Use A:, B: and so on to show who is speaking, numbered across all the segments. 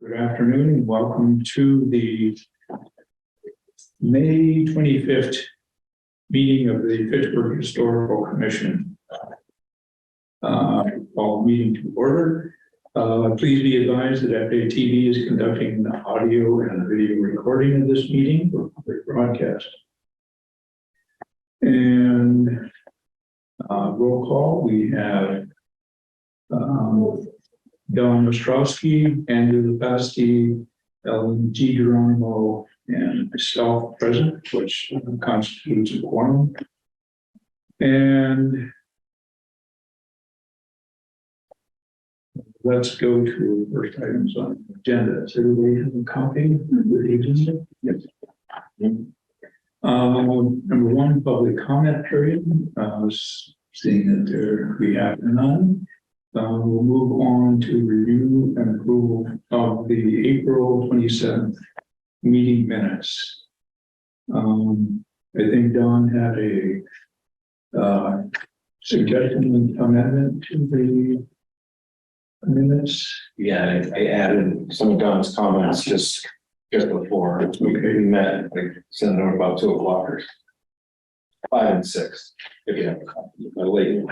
A: Good afternoon and welcome to the May 25th meeting of the Fitchburg Historical Commission. Call the meeting to order. Please be advised that FATV is conducting the audio and video recording of this meeting for public broadcast. And roll call, we have Don Ostrowski, Andrew Lepasti, Ellen G. Geronimo, and myself present, which constitutes a quorum. And let's go to the first items on the agenda. Does everybody have a copy of the agenda? Yes. Number one, public comment period. Seeing that we have none. We'll move on to review and approval of the April 27th meeting minutes. I think Don had a suggestion amendment to the minutes.
B: Yeah, I added some of Don's comments just before we met. I sent it over about 2 o'clock or 5 and 6. If you have a copy, late.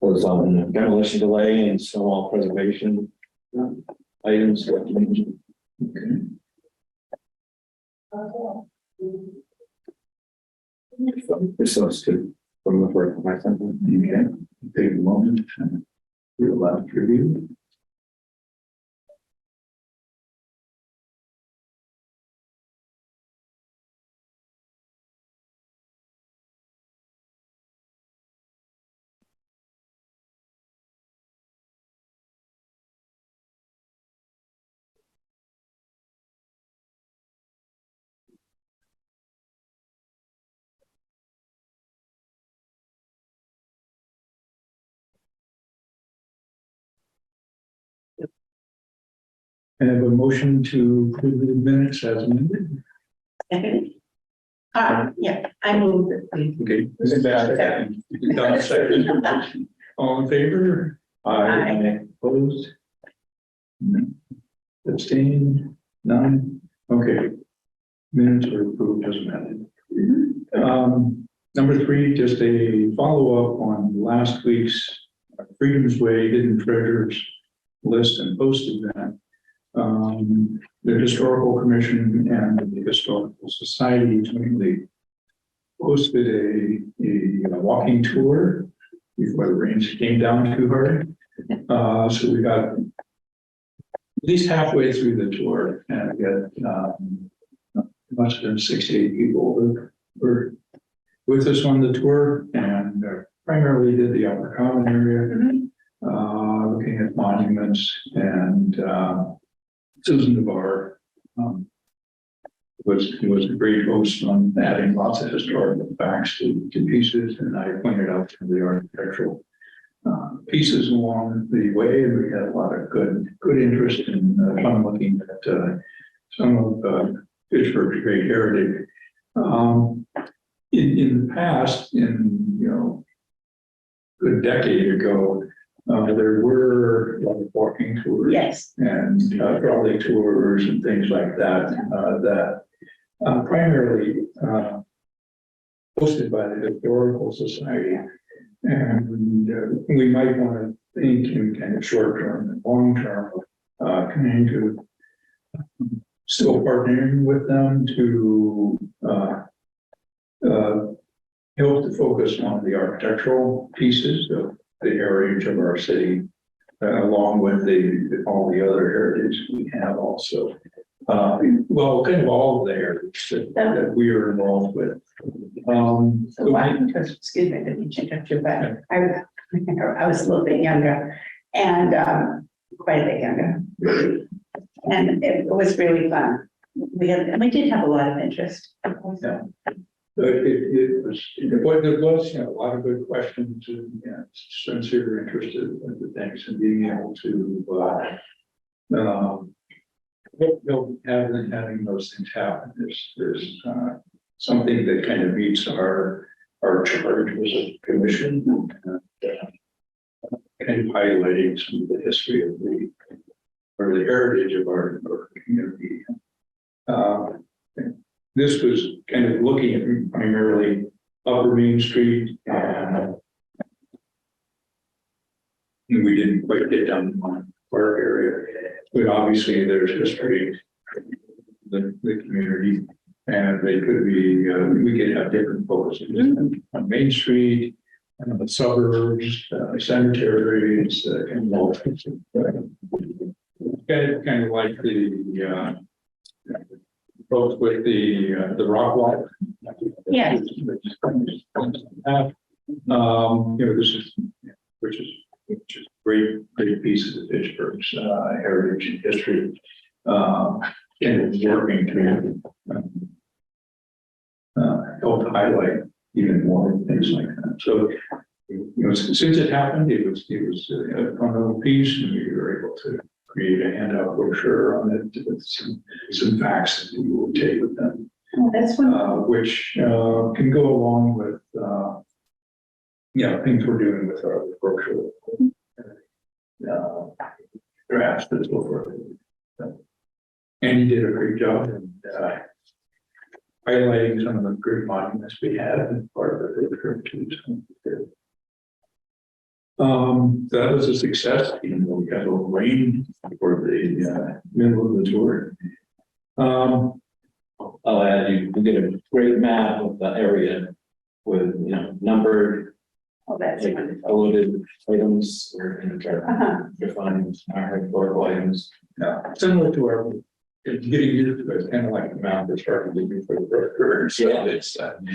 B: Was on the demolition delay and snowwall preservation items.
A: Okay.
B: This was good from the first my sentence.
A: Okay. Take a moment and we're allowed to review. I have a motion to approve the minutes as amended.
C: Yeah, I moved it, please.
A: Okay. Don second. All in favor?
C: Aye.
A: Opposed? None. Abstained? None? Okay. Minutes are approved as amended. Number 3, just a follow-up on last week's Freedom's Way Hidden Treasures list and posted that. The Historical Commission and the Historical Society jointly posted a walking tour before the rains came down too hard. So we got at least halfway through the tour, and we got must have been 68 people that were with us on the tour, and primarily did the Upper Common area, looking at monuments, and Susan DeVar was a great host on adding lots of historical facts to pieces, and I pointed out some of the architectural pieces along the way, and we had a lot of good interest in fun looking at some of Fitchburg's great heritage. In the past, good decade ago, there were walking tours,
C: Yes.
A: and trolley tours and things like that, that primarily hosted by the Historical Society. And we might want to think in kind of short term and long term, kind of still partnering with them to help to focus on the architectural pieces of the heritage of our city, along with all the other heritage we have also. Well, kind of all of the heritage that we are involved with.
C: So why, because, excuse me, I didn't interrupt you, but I was a little bit younger and quite a bit younger. And it was really fun. We did have a lot of interest.
A: Yeah. But there was a lot of good questions and sincere interest in the things, and being able to having those things happen. There's something that kind of meets our charge as a commission. kind of highlighting some of the history of or the heritage of our community. This was kind of looking at primarily Upper Main Street, and we didn't quite get down to the park area, but obviously there's history in the community, and they could be, we could have different focuses on Main Street, and the suburbs, cemeteries, and all. Kind of like the folks with the rock wall.
C: Yes.
A: This is, which is great piece of Pittsburgh's heritage and history. And working to help highlight even more things like that. So, since it happened, it was a fun little piece, and we were able to create a handout brochure on it with some facts that you will take with them.
C: Oh, that's wonderful.
A: Which can go along with things we're doing with our brochure. Drafts and so forth. And he did a great job in highlighting some of the great monuments we had as part of the brochure too. That was a success, even though we got a little rain for the middle of the tour.
B: I'll add, you did a great map of the area with, numbered,
C: Oh, that's wonderful.
B: bulleted items or defined historical items.
A: Similar to our getting used to it, kind of like the map we're starting to do for the brochure. So it's and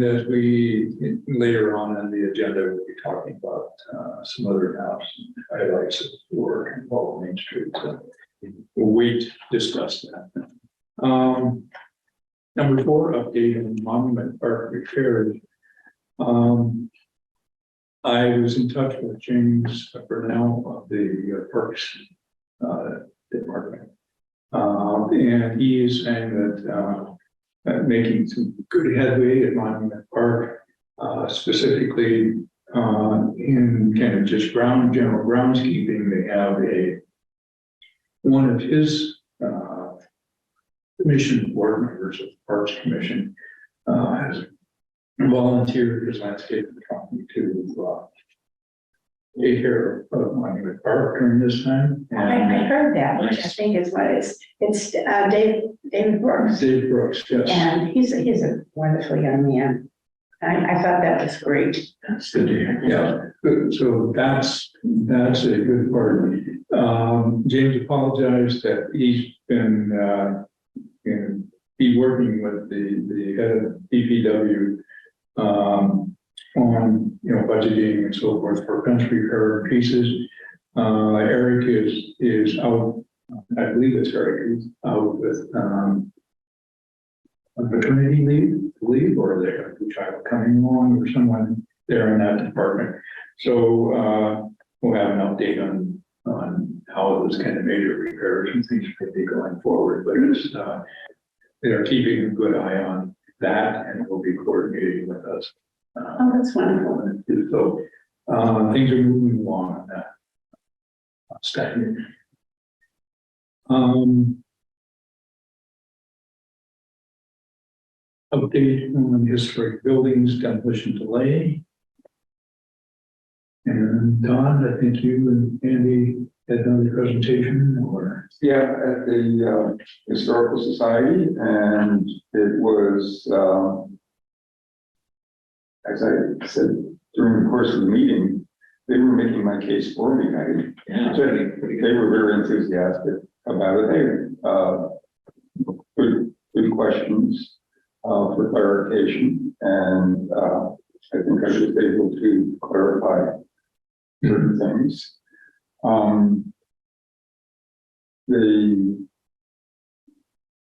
A: as we later on in the agenda, we'll be talking about some other maps and highlights of the work in Lower Main Street. So we'll wait to discuss that. Number 4, update on Monument Park repairs. I was in touch with James Burnell of the Parks Department. And he is saying that making some good headway at Monument Park, specifically in kind of just general groundskeeping. They have one of his commission board members of the Parks Commission has volunteered his landscaping company to take care of Monument Park during this time.
C: I heard that, which I think is what it's David Brooks.
A: Dave Brooks, yes.
C: And he's a wonderful young man. I thought that was great.
A: That's good to hear. Yeah, good. So that's a good part. James apologized that he's been working with the head of DPW on budgeting and so forth for country repair pieces. Eric is out. I believe it's Eric is out with maternity leave, or they have a child coming along, or someone there in that department. So we'll have an update on how those kind of major repairs and things may be going forward. But it's they're keeping a good eye on that, and will be coordinating with us.
C: Oh, that's wonderful.
A: So things are moving along on that. Study. Update on historic buildings demolition delay. And Don, I think you and Andy had done the presentation, or?
D: Yeah, at the Historical Society, and it was, as I said during the course of the meeting, they were making my case for me. They were very enthusiastic about it. Good questions for clarification, and I think I was able to clarify certain things. They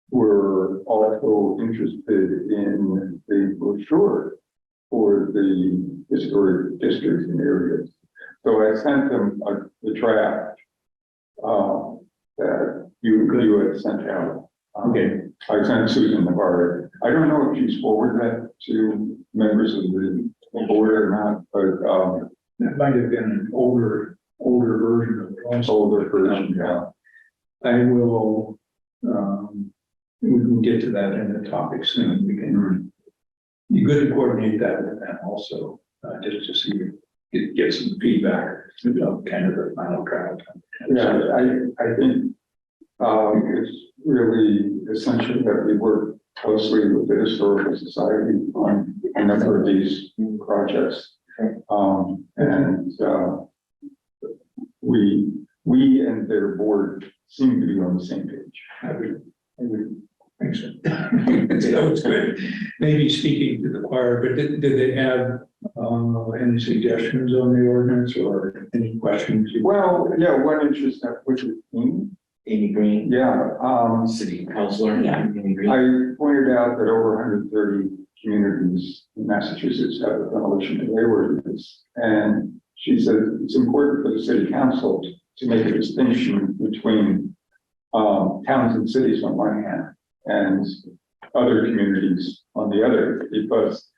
D: were also interested in the brochure for the historic districts and areas. So I sent them the draft that you had sent out.
A: Okay.
D: I sent Susan Navarre. I don't know if she's forwarded that to members of the board or not, but
A: That might have been an older version of it. also.
D: older version, yeah.
A: I will, we can get to that in the topic soon. We can, you good to coordinate that with them also, just to see, get some feedback, kind of the final draft.
D: Yeah, I think, it's really essential that we work closely with the Historical Society on a number of these projects. We and their board seem to be on the same page.
A: I would think so. That was good. Maybe speaking to the choir, but did they have, any suggestions on the ordinance or any questions?
D: Well, yeah, one interest that which is
B: Amy Green,
D: yeah,
B: city councilor.
C: Yeah.
B: Amy Green.
D: I pointed out that over 130 communities in Massachusetts have a demolition delay ordinance. And she said it's important for the city council to make a distinction between towns and cities on one hand and other communities on the other, because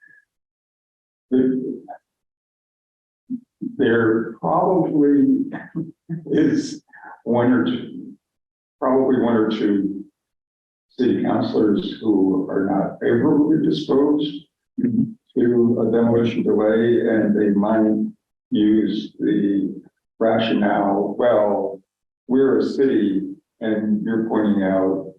D: there probably is one or two city councilors who are not favorably disposed to a demolition delay, and they might use the rationale, well, we're a city and you're pointing out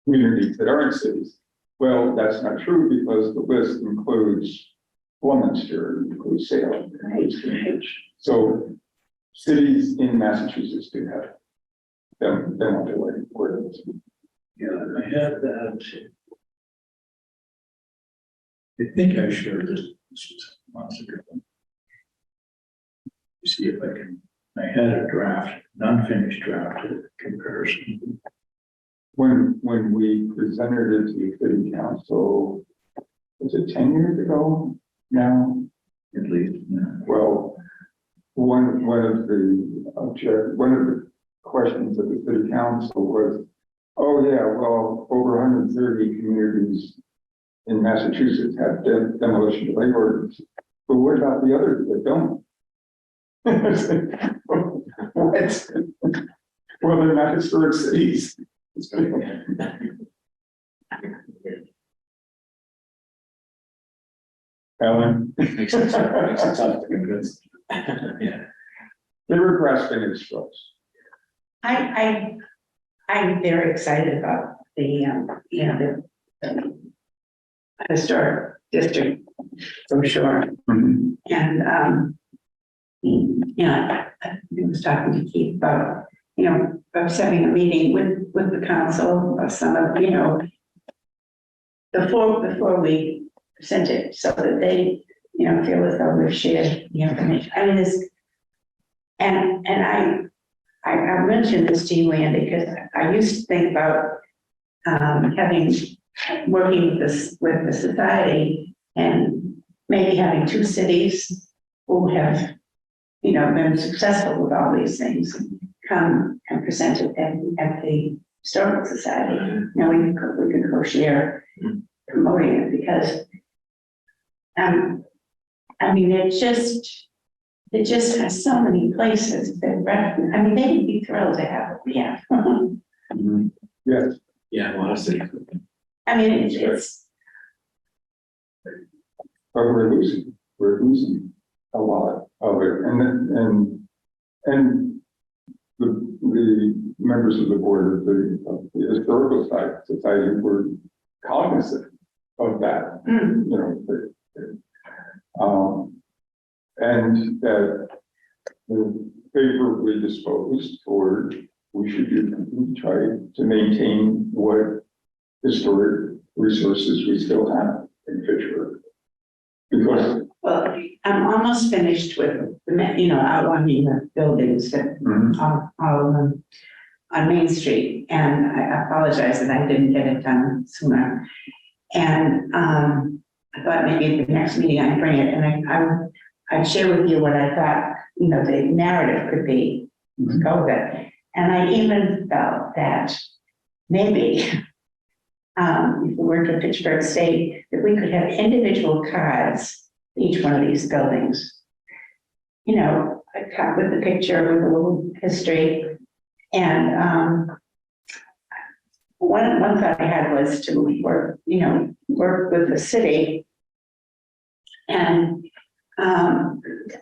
D: communities that aren't cities. Well, that's not true because the list includes Leominster, includes Salem, includes Cambridge. So cities in Massachusetts do have demo delay ordinance.
A: Yeah, I had that. I think I shared this months ago. See if I can, I had a draft, non-finished draft comparison.
D: When we presented it to the city council, was it 10 years ago now?
A: At least, yeah.
D: Well, one of the questions of the city council was, oh yeah, well, over 130 communities in Massachusetts have demolition delay orders, but what about the others that don't? What? Well, they're not historic cities. Ellen?
B: Makes it tough to convince. Yeah.
D: They were grasping at straws.
C: I'm very excited about the the historic district for sure. And, I was talking to Keith about, of setting a meeting with the council of some of, before we sent it, so that they, feel as though we've shared the information. I mean, I mentioned this to you, Andy, because I used to think about working with the society and maybe having two cities who have, been successful with all these things come and present it at the Historical Society. We could co-share promoting it because, it just has so many places that, they'd be thrilled to have it, yeah.
D: Yes.
B: Yeah, a lot of cities.
C: It's
D: But we're losing a lot of it, and the members of the board of the Historical Society were cognizant of that, and that they're favorably disposed toward we should try to maintain what historic resources we still have in Fitchburg. Because
C: well, I'm almost finished with outlining the buildings that all of them on Main Street, and I apologize that I didn't get it done sooner. And I thought maybe at the next meeting I'd bring it, and I'd share with you what I thought the narrative could be to go with it. And I even felt that maybe if we were to Fitchburg State, that we could have individual cards, each one of these buildings, you know, a cup with the picture with a little history. And one thought I had was to work with the city and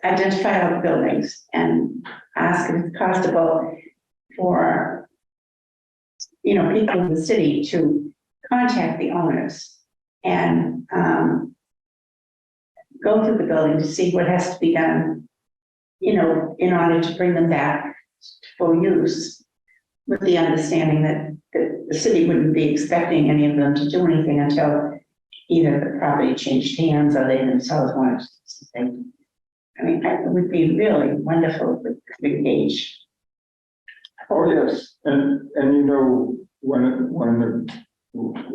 C: identify all the buildings and ask if it's possible for, you know, people in the city to contact the owners and go through the building to see what has to be done, you know, in order to bring them back for use, with the understanding that the city wouldn't be expecting any of them to do anything until either the property changed hands or they themselves wanted to do something. I mean, it would be really wonderful if we could engage.
D: Oh, yes, and you know,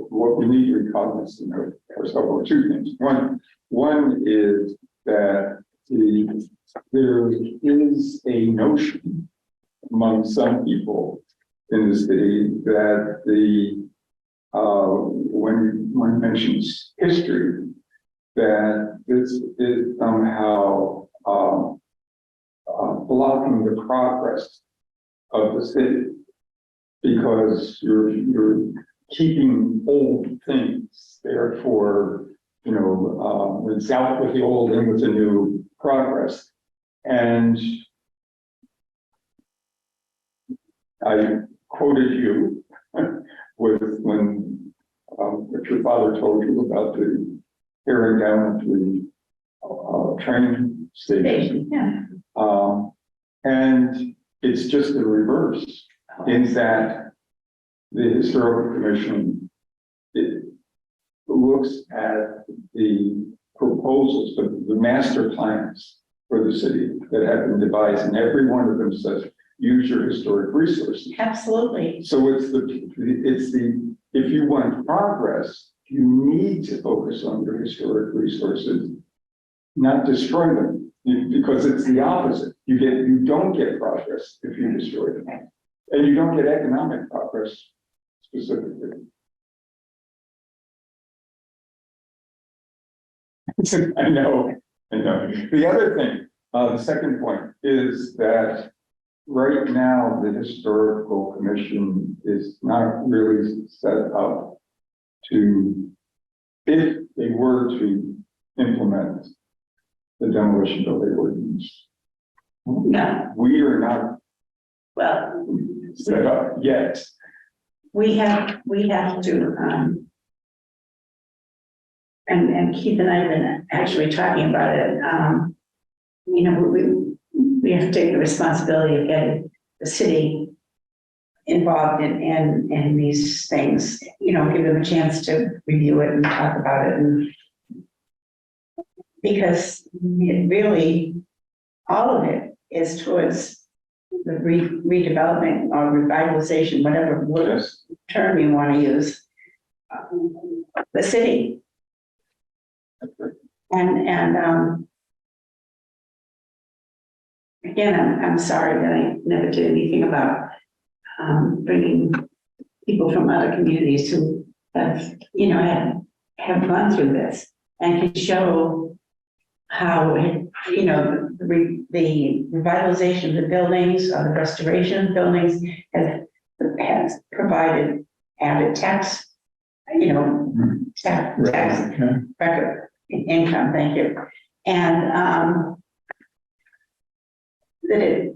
D: what we need to be cognizant of are several two things. One is that there is a notion among some people in the city that when one mentions history, that this is somehow blocking the progress of the city, because you're keeping old things. Therefore, you know, it's out with the old in with the new progress. And I quoted you with what your father told you about the tearing down of the train station.
C: Yeah.
D: And it's just the reverse, in that the Historical Commission, it looks at the proposals, the master plans for the city that have been devised, and every one of them says, use your historic resources.
C: Absolutely.
D: So it's the, if you want progress, you need to focus on your historic resources, not destroy them, because it's the opposite. You don't get progress if you destroy them, and you don't get economic progress specifically. I know. The other thing, the second point is that right now, the Historical Commission is not really set up to, if they were to implement the demolition building ordinance.
C: No.
D: We are not
C: Well,
D: set up yet.
C: we have to, and Keith and I have been actually talking about it. You know, we have to take the responsibility of getting the city involved in these things, you know, give them a chance to review it and talk about it. And because it really, all of it is towards the redevelopment or revitalization, whatever
D: Yes.
C: term you want to use, the city. And again, I'm sorry that I never did anything about bringing people from other communities who have, you know, have gone through this and can show how, you know, the revitalization of the buildings or the restoration of buildings has provided added tax, you know, tax record income. Thank you. And that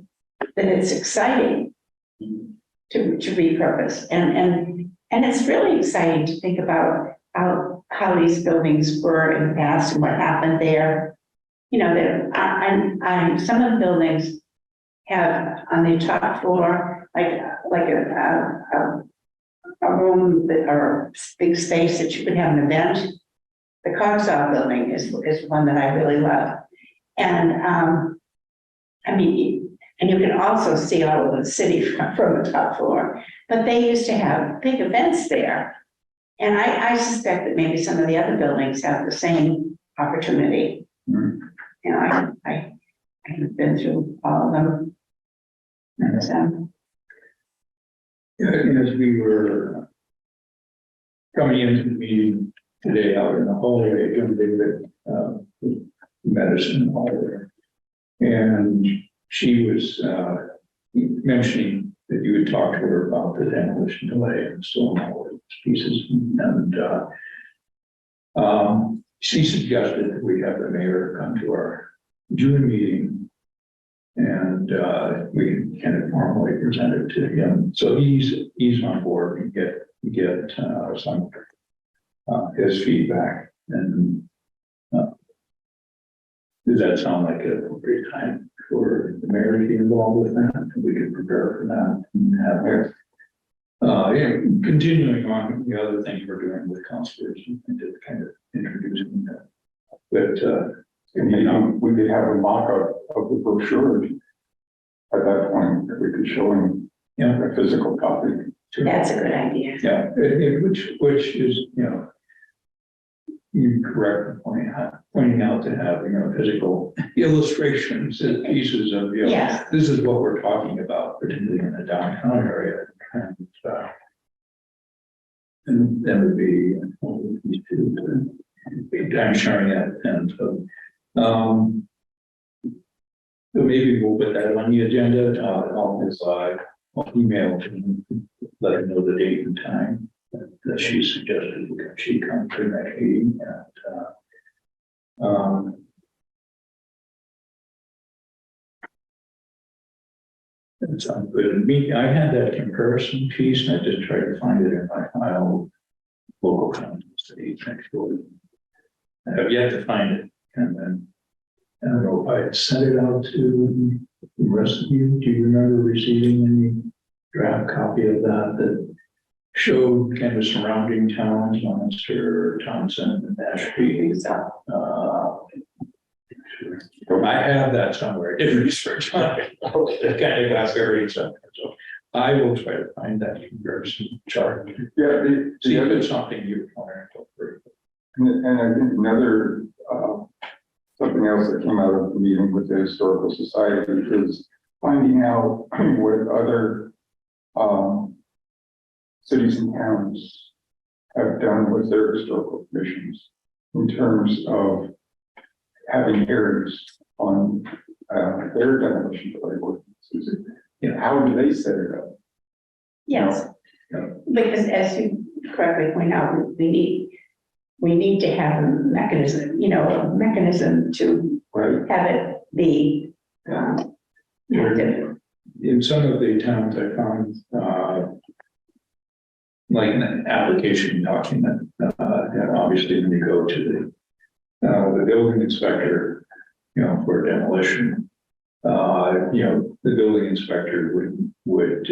C: it's exciting to repurpose, and it's really exciting to think about how these buildings were in the past and what happened there. You know, some of the buildings have on the top floor like a room that, or a big space that you could have an event. The Cogsall building is one that I really love, and I mean, and you can also see all over the city from the top floor, but they used to have big events there. And I suspect that maybe some of the other buildings have the same opportunity.
D: Mm-hmm.
C: You know, I haven't been through all of them. And,
A: As we were coming into the meeting today out in the hallway, doing the medicine hall there, And she was, mentioning that you had talked to her about the demolition delay and so on all those pieces. And, she suggested that we have the mayor come to our June meeting. And, we can kind of formally present it to him. So he's on board and get some, his feedback. And, does that sound like a great time for the mayor to be involved with that? We could prepare for that and have her. Yeah, continuing on the other things we're doing with counselors and just kind of introducing that. But,
D: And we could have a mock-up of the brochure at that point, that we could show him
A: yeah,
D: a physical copy.
C: That's a good idea.
A: yeah, which is, you know, you correct pointing out to have, physical illustrations and pieces of,
C: Yes.
A: this is what we're talking about, particularly in the downtown area. And that would be, I'm sharing that, and so, so maybe we'll put that on the agenda, I'll email him, let him know the date and time that she suggested she come to that meeting, and, that sounds good. And me, I had that comparison piece, and I just tried to find it in my file, local county city next door. I have yet to find it, and then I don't know if I had sent it out to the rest of you. Do you remember receiving any draft copy of that showed kind of surrounding towns, Munster, Townsend, and Ashby? I have that somewhere. I did research on it. It kind of got buried somewhere. So I will try to find that comparison chart.
D: Yeah,
A: See
D: the
A: if
D: other,
A: it's something you want to incorporate.
D: and I think another, something else that came out of the meeting with the Historical Society is finding out what other, cities and towns have done with their historical commissions in terms of having hearings on, their demolition delay ordinances.
A: Yeah.
D: How do they set it up?
C: Yes, because as you correctly point out, we need to have a mechanism to
D: Right.
C: have it be, active.
A: In some of the towns I found, like an application document, and obviously when you go to the building inspector, for demolition, the building inspector would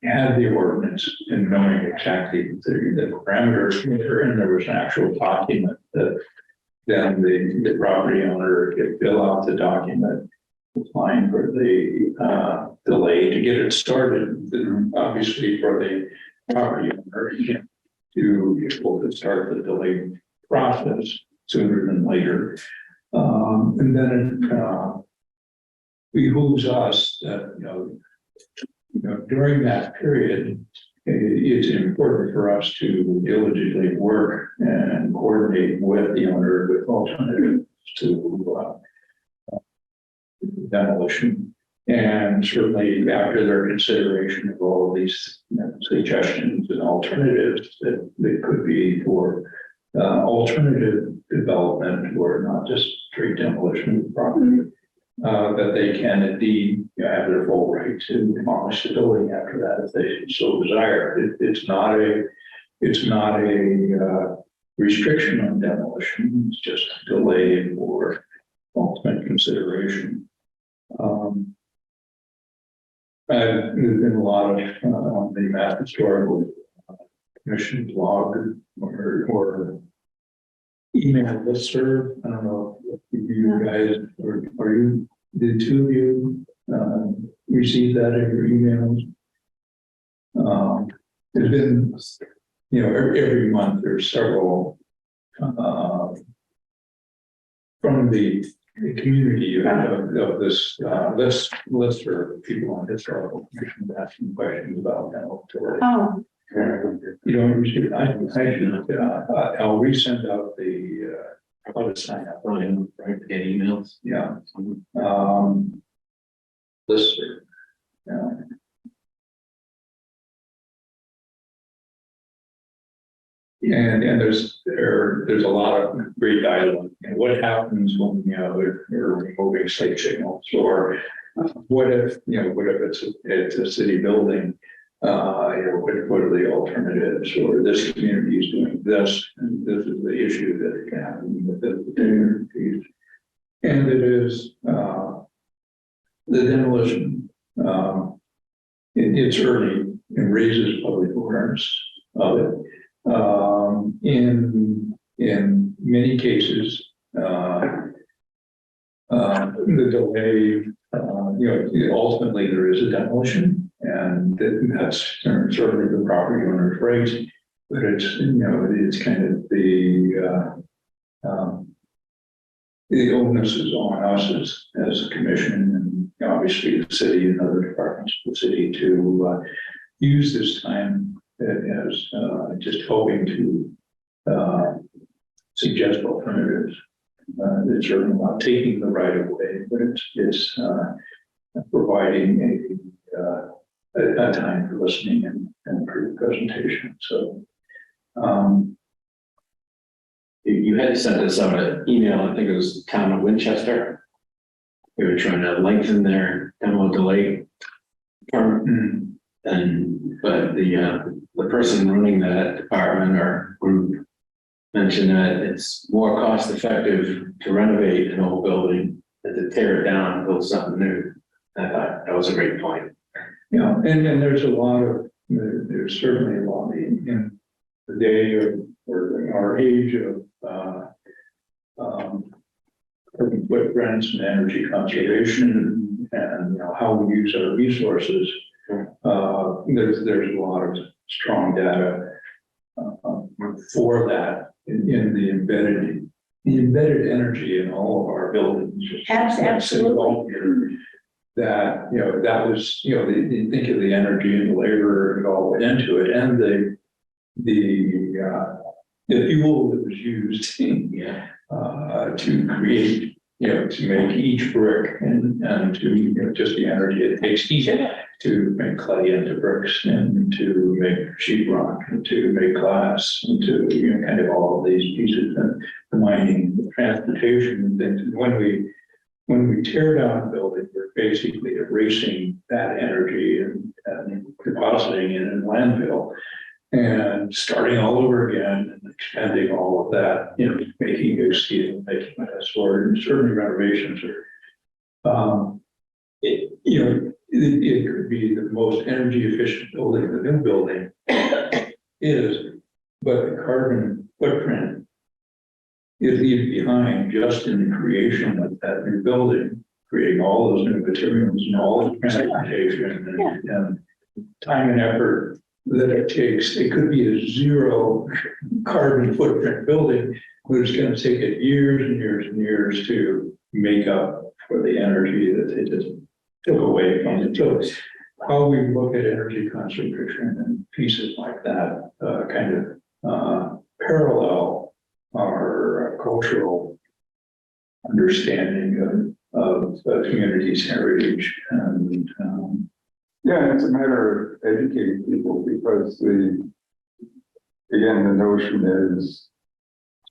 A: have the ordinance and knowing exactly the parameters, and there was an actual document that then the property owner could fill out the document applying for the delay to get it started. Obviously for the property owner, to be able to start the delay process sooner than later. And then it behooves us that, during that period, it's important for us to diligently work and coordinate with the owner with alternatives to demolition. And certainly after their consideration of all of these suggestions and alternatives that could be for alternative development or not just straight demolition of the property, that they can indeed have their full right to demolish the building after that if they so desire. It's not a restriction on demolition. It's just a delay for ultimate consideration. There's been a lot of on the Mass Historical Commission blog or email listserv. I don't know if you guys or you, the two of you receive that in your emails. There's been, every month there's several from the community of this list for people on historical commission asking questions about that.
C: Oh,
A: You don't receive, I should, I'll resend out the how to sign up.
B: Right, get emails.
A: Yeah. Listserv. Yeah. And there's a lot of great dialogue. And what happens when, we're removing sleep signals, or what if it's a city building? What are the alternatives, or this community is doing this, and this is the issue that can happen with the communities. And it is, the demolition, it's early and raises public awareness of it. In many cases, the delay, ultimately there is a demolition, and that's certainly the property owner's rights, but it's kind of the onus is on us as a commission, and obviously the city and other departments of the city to use this time as just hoping to suggest alternatives. It's certainly not taking the right of way, but it's providing a time for listening and for presentation. So
B: You had sent us out an email, I think it was the town of Winchester. They were trying to lengthen their demo delay permit. But the person running that department or group mentioned that it's more cost effective to renovate an old building than to tear it down and build something new. I thought that was a great point.
A: yeah, and there's there's certainly a lot in the day of, or our age of urban footprints and energy conservation, and how we use our resources. There's a lot of strong data for that in the embedded energy in all of our buildings.
C: Absolutely.
A: That, that was, you think of the energy and the labor and all went into it, and the fuel that was used to create, to make each brick and to, just the energy it takes to make clay into bricks, and to make sheetrock, and to make glass, and to, kind of all of these pieces, and the mining, the transportation and things. And when we tear down a building, we're basically erasing that energy and depositing it in landfill and starting all over again and expending all of that, making new steel, making that sort, and certainly renovations are, it could be the most energy efficient building the new building is, but the carbon footprint is leaving behind just in the creation of that new building, creating all those new materials and all the transportation and time and effort that it takes. It could be a zero carbon footprint building, but it's going to take it years and years and years to make up for the energy that they just took away from it. So how we look at energy conservation and pieces like that kind of parallel our cultural understanding of the community's heritage. And
D: yeah, it's a matter of educating people, because the notion is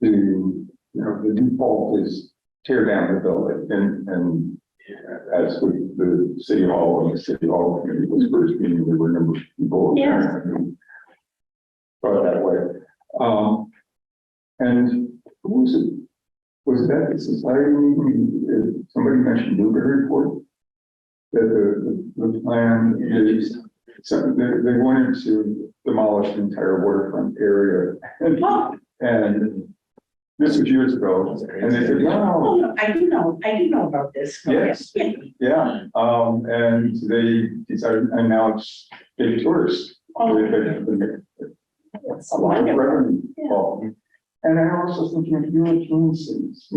D: to, the default is tear down the building, and as with the city hall, when the city hall committee was first meeting, there were a number of people who thought that way. And who was it? Was that the society meeting? Somebody mentioned Newburyport, that the plan is something they wanted to demolish the entire waterfront area, and this was years ago, and they said, "Wow,
C: I do know about this.
D: Yes. Yeah." And they decided, and now it's big tourist.
C: It's wonderful.
D: And I also thinking of European cities.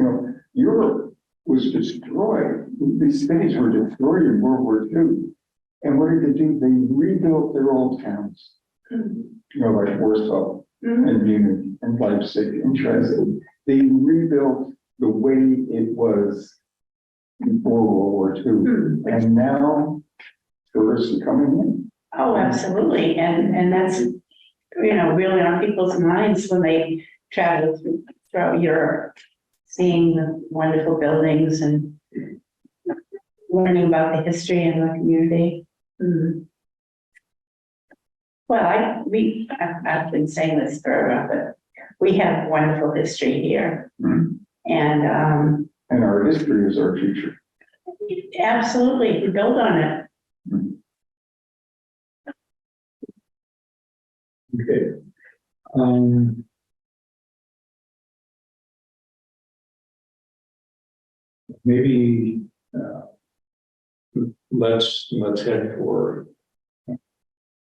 D: Europe was destroyed. These cities were destroyed in World War II. And what did they do? They rebuilt their old towns. Like Warsaw and Munich and Leipzig and Dresden. They rebuilt the way it was before World War II. And now tourists are coming in.
C: Oh, absolutely, and that's, really on people's minds when they travel throughout Europe, seeing the wonderful buildings and learning about the history and the community. Well, I've been saying this forever, but we have wonderful history here. And
D: our history is our future.
C: absolutely, we build on it.
A: Okay. Maybe, let's head for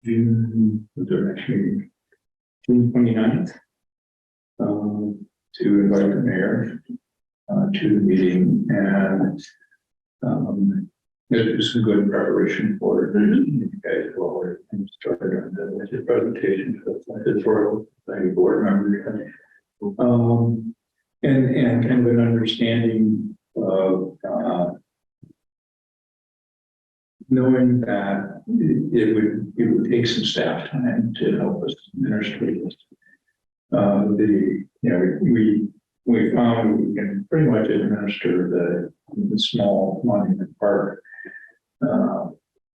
A: June, the next meeting, June 29th. To invite the mayor, to the meeting, and, it was some good preparation for it. You guys will started on the presentation for the board members. And kind of an understanding of, knowing that it would take some staff time to help us administrate this. We found we can pretty much administer the small monument park,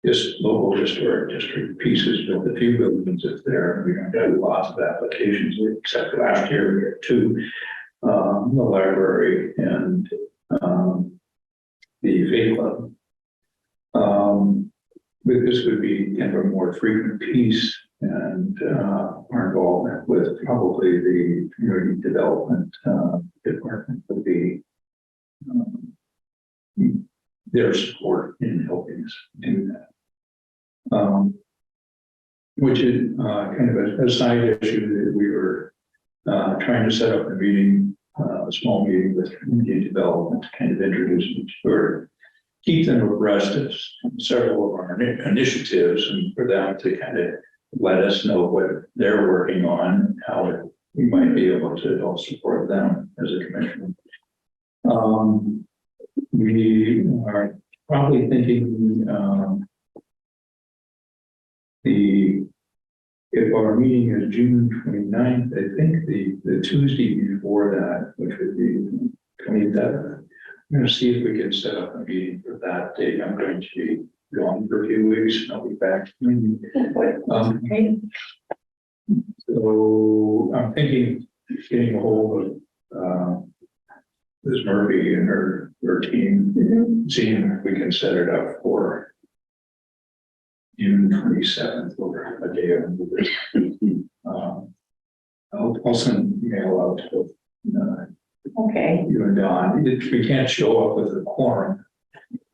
A: just local historic district pieces with a few buildings that's there. We don't have lots of applications, except last year we had two, the library and the Faith Club. But this would be kind of a more frequent piece, and our involvement with probably the community development department would be their support in helping us do that. Which is kind of a side issue that we were trying to set up a meeting, a small meeting with community development to kind of introduce them to keep them abreast of several of our initiatives, and for them to kind of let us know what they're working on, how we might be able to help support them as a commission. We are probably thinking if our meeting is June 29th, I think the Tuesday before that, which would be 27th, I'm going to see if we can set up a meeting for that date. I'm going to be gone for a few weeks, and I'll be back. So I'm thinking getting a hold of Ms. Murphy and her team, seeing if we can set it up for June 27th or a day of this. I'll send an email out to
C: Okay.
A: you and Don. If we can't show up with a quorum,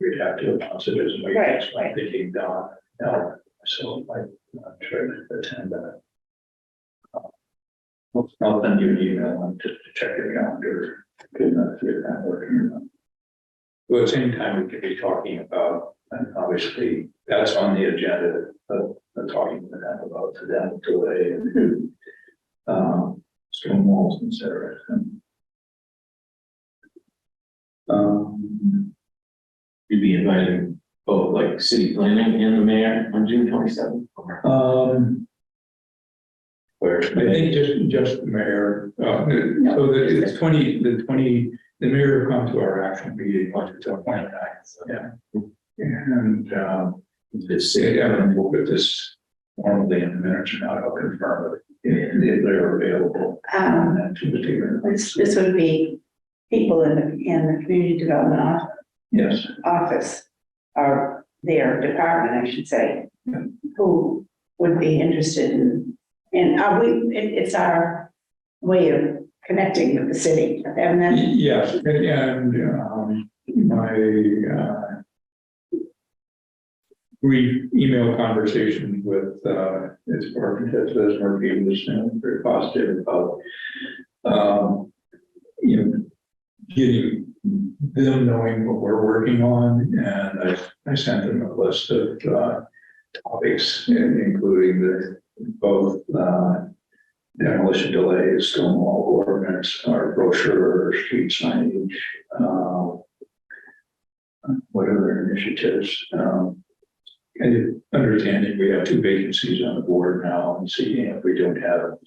A: we'd have to announce it as a
C: Right,
A: so I'm thinking Don, so I try to attend that. I'll send you an email just to check your calendar. Good enough to get that working or not. Well, at the same time, we could be talking about, and obviously that's on the agenda of talking to them about the dam delay and stone walls, et cetera.
B: You'd be inviting both like city planning and the mayor on June 27th?
A: I think just the mayor, so it's 20, the mayor will come to our actual meeting on the 29th. Yeah. And we'll put this formally in the minutes, and I'll confirm it if they're available on that Tuesday.
C: This would be people in the community development
A: Yes.
C: office, or their department, I should say, who would be interested in, it's our way of connecting with the city, and then.
A: Yes, and my brief email conversation with his architect, Liz Murphy, was very positive about getting them knowing what we're working on, and I sent them a list of topics, including both demolition delays, stonewall ordinance, or brochure, or street signage, what other initiatives? And understanding we have 2 vacancies on the board now, and seeing if we don't have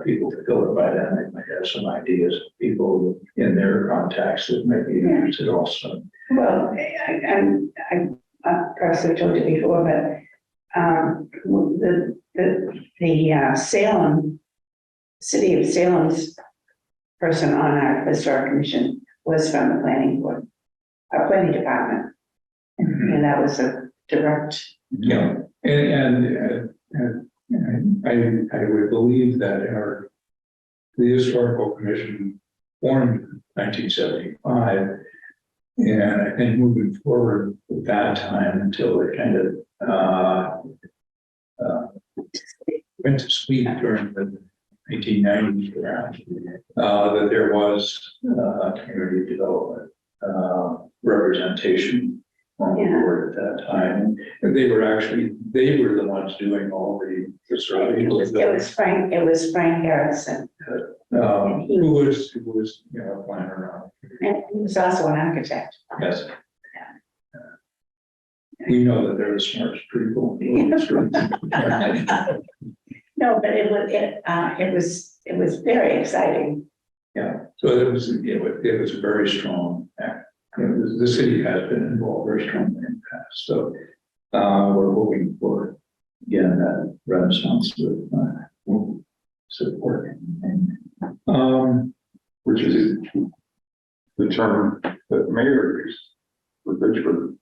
A: people to fill it by then, they might have some ideas of people in their contacts that may be interested also.
C: Well, I perhaps I've told you before, but the Salem, city of Salem's person on our historic commission was from the planning board, our planning department. And that was a direct.
A: Yeah, and I would believe that the historical commission formed in 1975. And I think moving forward with that time until it kind of went to sleep during the 1990s around, that there was community development representation on the board at that time. And they were the ones doing all the survey.
C: It was Frank Harrison.
A: Who was, planner on.
C: And he was also an architect.
A: Yes. We know that they're the smartest people.
C: No, but it was very exciting.
A: Yeah, so it was a very strong act. The city has been involved very strongly in the past, so we're hoping for, again, that renaissance with support.
D: Which is the term that mayor used for Pittsburgh.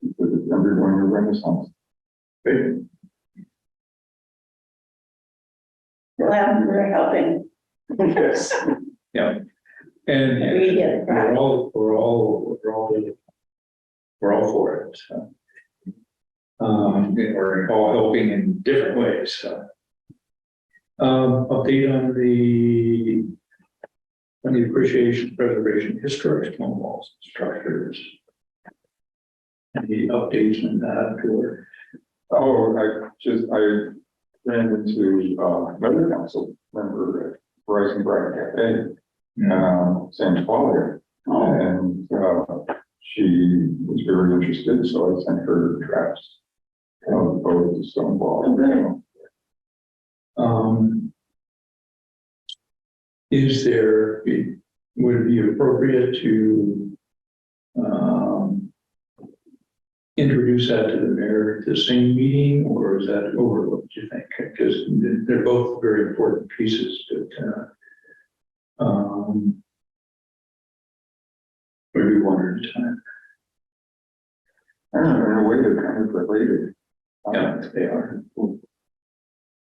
D: Because it's undergoing a renaissance.
C: Well, we're helping.
D: Yes.
A: Yeah, and
C: We get
A: we're all for it. So. And we're all helping in different ways. So. Update on the appreciation, preservation, historic stone walls, structures. Any updates on that or?
D: Oh, I ran into another council member at Verizon Bright Cafe, Sam Qualia. And she was very interested, so I sent her drafts of both the stone wall.
A: Would it be appropriate to introduce that to the mayor at the same meeting, or is that overlooked, do you think? Because they're both very important pieces, but maybe one at a time.
D: I don't know, in a way they're kind of related.
A: Yeah, they are.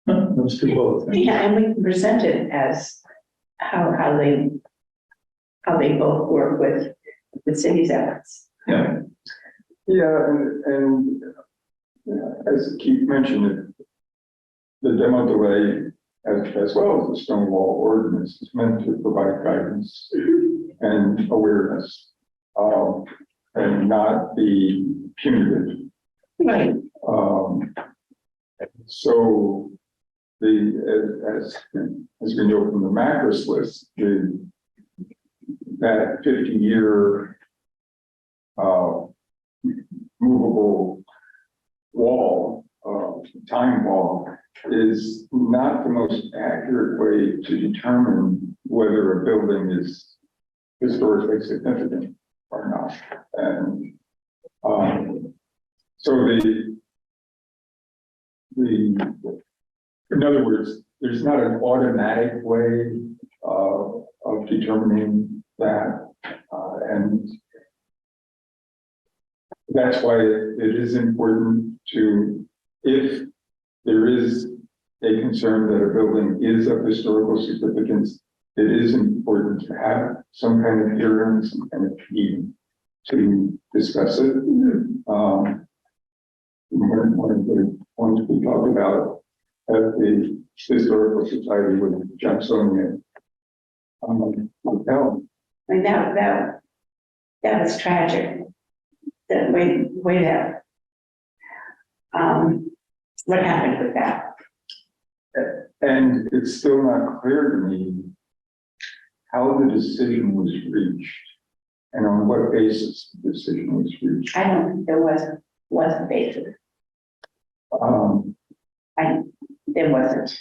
A: Let's do both.
C: Yeah, and we can present it as how they both work with the city's efforts.
A: Yeah.
D: Yeah, and as Keith mentioned, the demo delay as well as the stone wall ordinance is meant to provide guidance and awareness, and not be punitive.
C: Right.
D: So as we know from the Macros list, that 50-year movable wall, time wall, is not the most accurate way to determine whether a building is historically significant or not. And so in other words, there's not an automatic way of determining that, and that's why it is important to, if there is a concern that a building is of historical significance, it is important to have some kind of hearing, some kind of meeting to discuss it. One of the ones we talked about at the Historical Society with Jacksonian hotel.
C: I mean, that was tragic. That way down. What happened with that?
D: And it's still not clear to me how the decision was reached and on what basis the decision was reached.
C: I don't think there was a basis. There wasn't.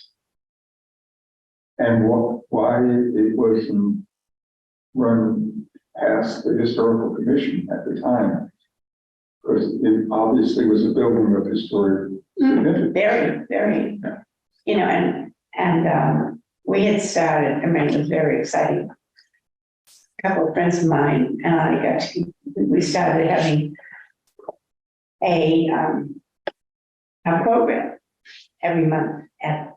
D: And why it wasn't run past the historical commission at the time. Because it obviously was a building of historic significance.
C: Very, very, you know, and we had started, I mean, it was very exciting. A couple of friends of mine and I we started having a program every month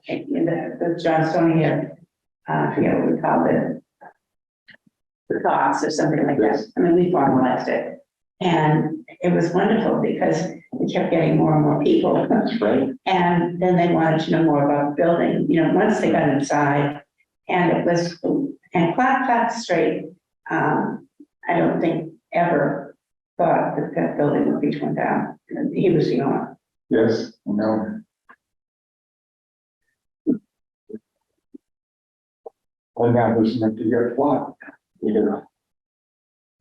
C: in the Johnstone here. I forget what we called it. The thoughts or something like that. I mean, we formalized it. And it was wonderful because we kept getting more and more people.
D: That's right.
C: And then they wanted to know more about the building, you know, once they got inside. And it was, and Clark Straight, I don't think ever thought that that building would be torn down. He was the owner.
D: Yes, no. Well, now there's an empty lot.
B: Yeah.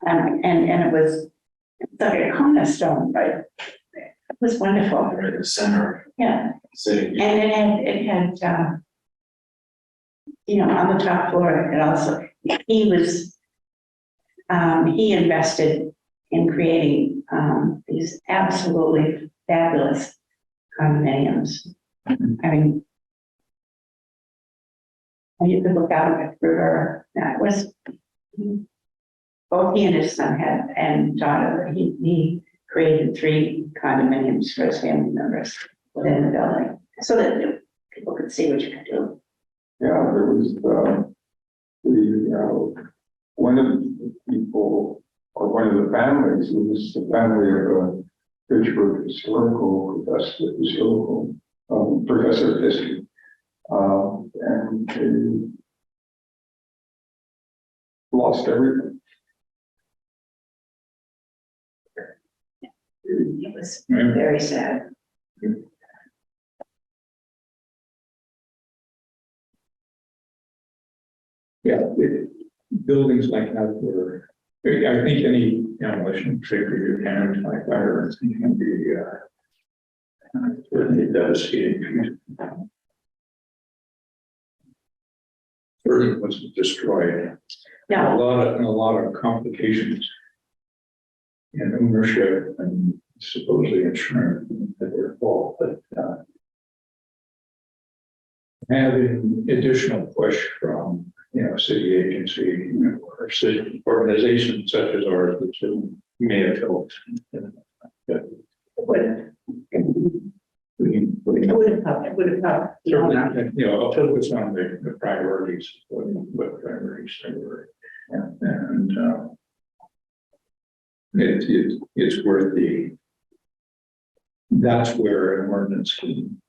C: And it was like a cornerstone, right? It was wonderful.
B: Right in the center,
C: Yeah.
B: city.
C: And it had, you know, on the top floor, it also, he invested in creating, these absolutely fabulous condominiums. I mean, and you could look out at the river, that was, both he and his son had, and daughter, he created 3 condominiums for his family members within the building, so that people could see what you could do.
D: Yeah, there was one of the people, or one of the families, it was the family of a Pittsburgh professor of history. And they lost everything.
C: It was very sad.
A: Yeah, buildings like that were, I think any demolition, particularly damage like fire, can be certainly devastating. Certainly wasn't destroyed.
C: No,
A: A lot of complications in ownership and supposedly insurance at their fault, but having additional push from, you know, city agency, you know, or city organizations such as ours, which may have helped. But we
C: it would have helped.
A: certainly, you know, I'll focus on the priorities, what priorities they were. And it's worth that's where an ordinance can,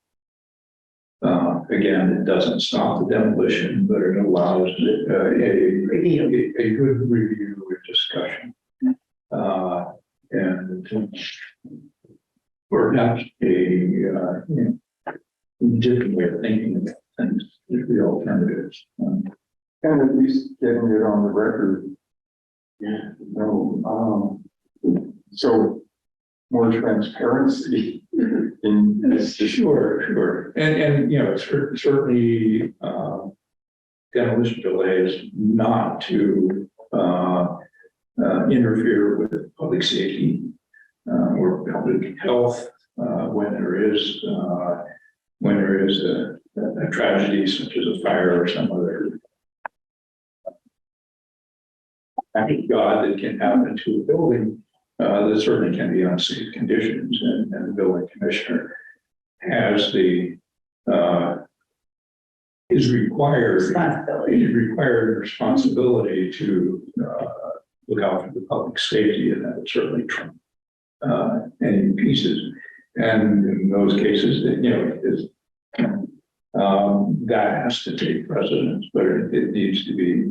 A: again, it doesn't stop the demolition, but it allows a good review and discussion. And perhaps a different way of thinking about things, the alternatives.
D: And at least getting it on the record.
B: Yeah.
D: So more transparency in this.
A: Sure. And you know, certainly demolition delays not to interfere with public safety or public health when there is a tragedy such as a fire or some other thank God that can happen to a building. That certainly can be unsafe conditions, and the building commissioner has is required responsibility to look out for the public safety, and that would certainly trump any pieces. And in those cases, that has to take precedence, but it needs to be,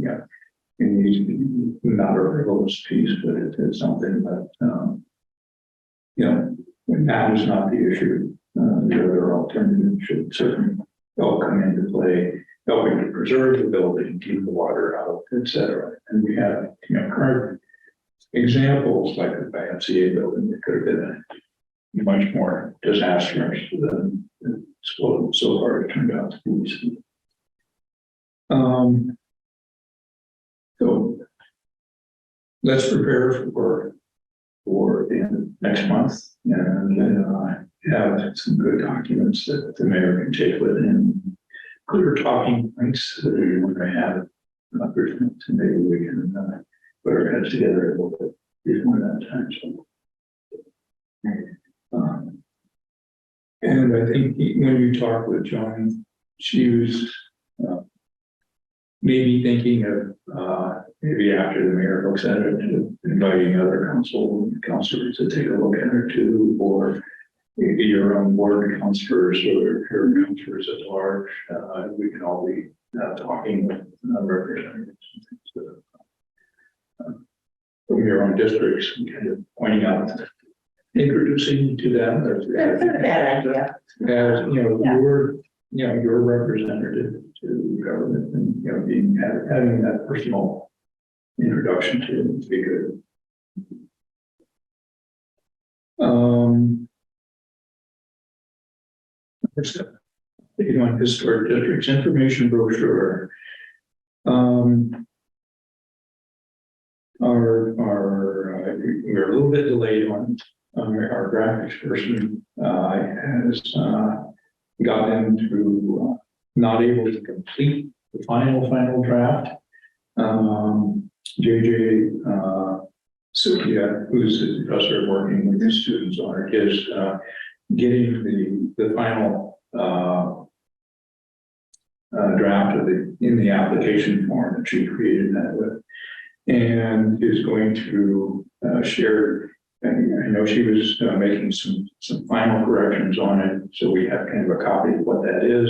A: it needs to be not a frivolous piece, but it's something that, now is not the issue. The other alternative should certainly all come into play, helping to preserve the building, keep the water out, et cetera. And we have, current examples like the YMCA building that could have been a much more disastrous than so far it turned out to be. So let's prepare for the next month and have some good documents that the mayor can take with him. Clear talking points that we want to have. So maybe we can put our heads together a little bit before that time. So, and I think when you talk with Joan, she was maybe thinking of maybe after the mayor looks at it, inviting other councilors to take a look at it too, or your own board councilors or your councilors at large. We can all be talking with representatives from your own districts and kind of pointing out, introducing to them.
C: That's not a bad idea.
A: As
C: Yeah.
A: your representative to government and having that personal introduction to them would be good. On historic districts information brochure. We're a little bit delayed on our graphics person has gotten to not able to complete the final draft. JJ Sukia, who's the professor working with the students on it, is getting the final draft of in the application form that she created that with, and is going to share. And I know she was making some final corrections on it, so we have kind of a copy of what that is.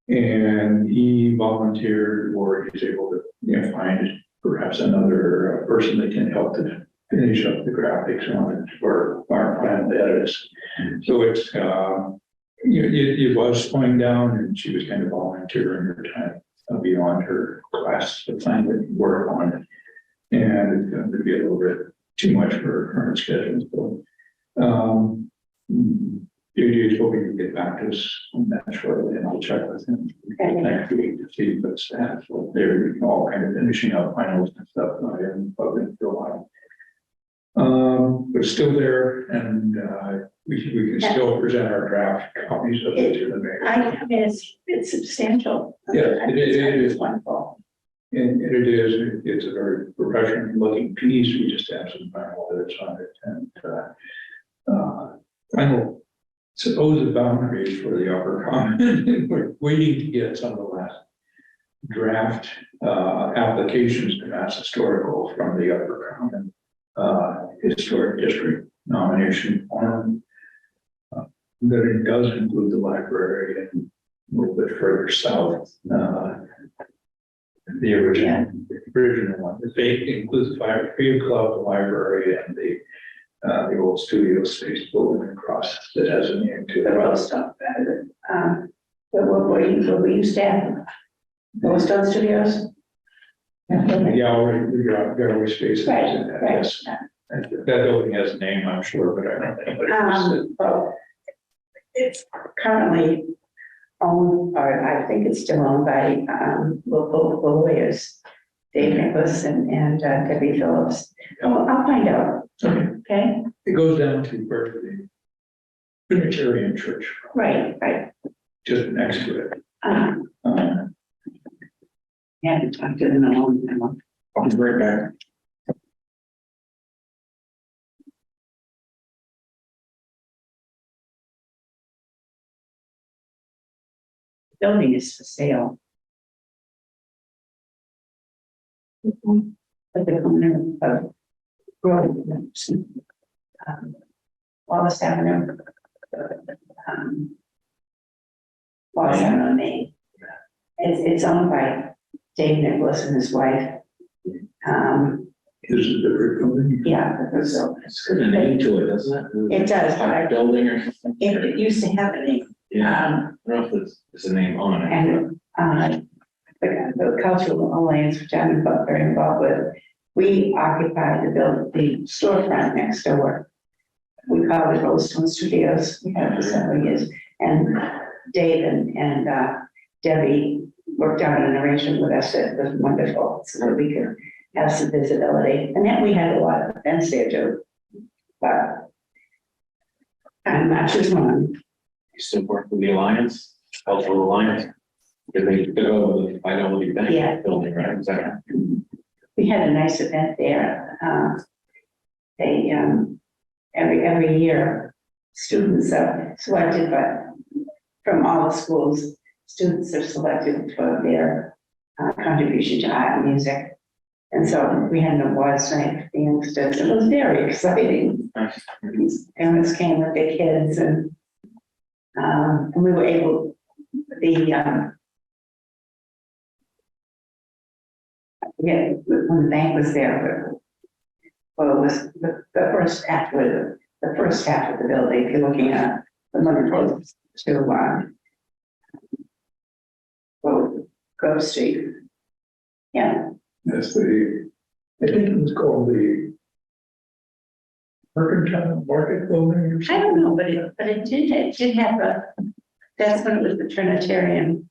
A: And he volunteered, or he's able to find perhaps another person that can help to finish up the graphics on it for our final edits. So it's it was slowing down, and she was kind of volunteering her time beyond her class to find it, work on it, and it's going to be a little bit too much for her current schedule. So JJ is hoping to get back to us on that shortly, and I'll check with him next week to see if it's so they're all kind of finishing up finals and stuff. I haven't plugged in for a while. But it's still there, and we can still present our draft copies of it to the mayor.
C: I mean, it's substantial.
A: Yes, it is.
C: It's wonderful.
A: And it is, it's a very professional looking piece. We just have some final edits on it and final supposed boundaries for the upper common. We're waiting to get some of the last draft applications to Mass Historical from the upper common historic district nomination form. That it does include the library and a little bit further south. The original one. It includes the Field Club, the library, and the old studio space building across that has a name to
C: The
A: it.
C: roast stuff. What we used to have, Roast Studios.
A: The gallery space.
C: Right.
A: Yes. That building has a name, I'm sure, but I don't think.
C: Well, it's currently owned, or I think it's still owned by local lawyers, Dave Nicholas and Debbie Phillips. Well, I'll find out. Okay.
A: It goes down to where the Unitarian Church,
C: Right.
A: just next to it.
C: Yeah, I talked to them in a long time.
A: I'll be right back.
C: Building is for sale. But the corner of Grove, Wallace Avenue. Wallace Avenue, Maine. It's owned by Dave Nicholas and his wife.
A: Is it a brick building?
C: Yeah, so
B: It's got a name to it, doesn't it?
C: it does, but
B: Building or something.
C: it used to have a name.
B: Yeah. don't know if there's a name on it.
C: And, the Cultural Alliance, which I'm very involved with, we occupy the storefront next door. We call it Rollstone Studios. We have for several years. And Dave and Debbie worked out an arrangement with us that was wonderful, so that we could have some visibility. And then we had a lot of events there too. But I'm not just one.
B: You still work with the Alliance, Cultural Alliance? Because they took over the Fidelity Bank
C: Yeah.
B: building, right? Is that?
C: We had a nice event there. They, every year, students are selected, but from all the schools, students are selected for their contribution to art and music. And so we had an awards night for the youngsters. It was very exciting.
B: Nice.
C: Parents came with their kids and we were able, when the bank was there, well, it was the first half of the building, if you're looking at the Monroe Road to, Grove Street. Yeah,
A: That's I think it was called the Mercantile Market Building or
C: I
A: something.
C: don't know, but it did have that's when it was the Trinitarian.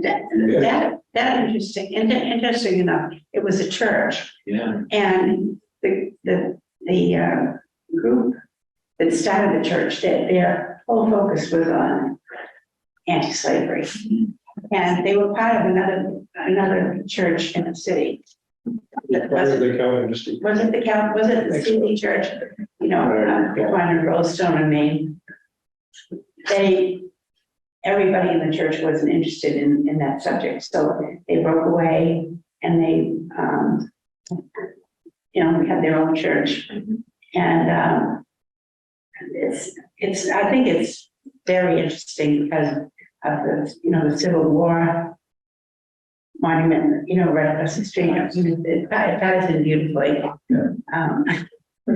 C: That interesting, interesting enough, it was a church.
B: Yeah.
C: And the group that started the church, their whole focus was on anti-slavery. And they were part of another church in the city.
A: Part of the Calvinistic.
C: Was it the CD church? You know, on Rollstone and Maine. Everybody in the church wasn't interested in that subject, so they broke away and they, had their own church. And I think it's very interesting because of the Civil War monument, right across the street. It ties in beautifully.
A: Yeah. I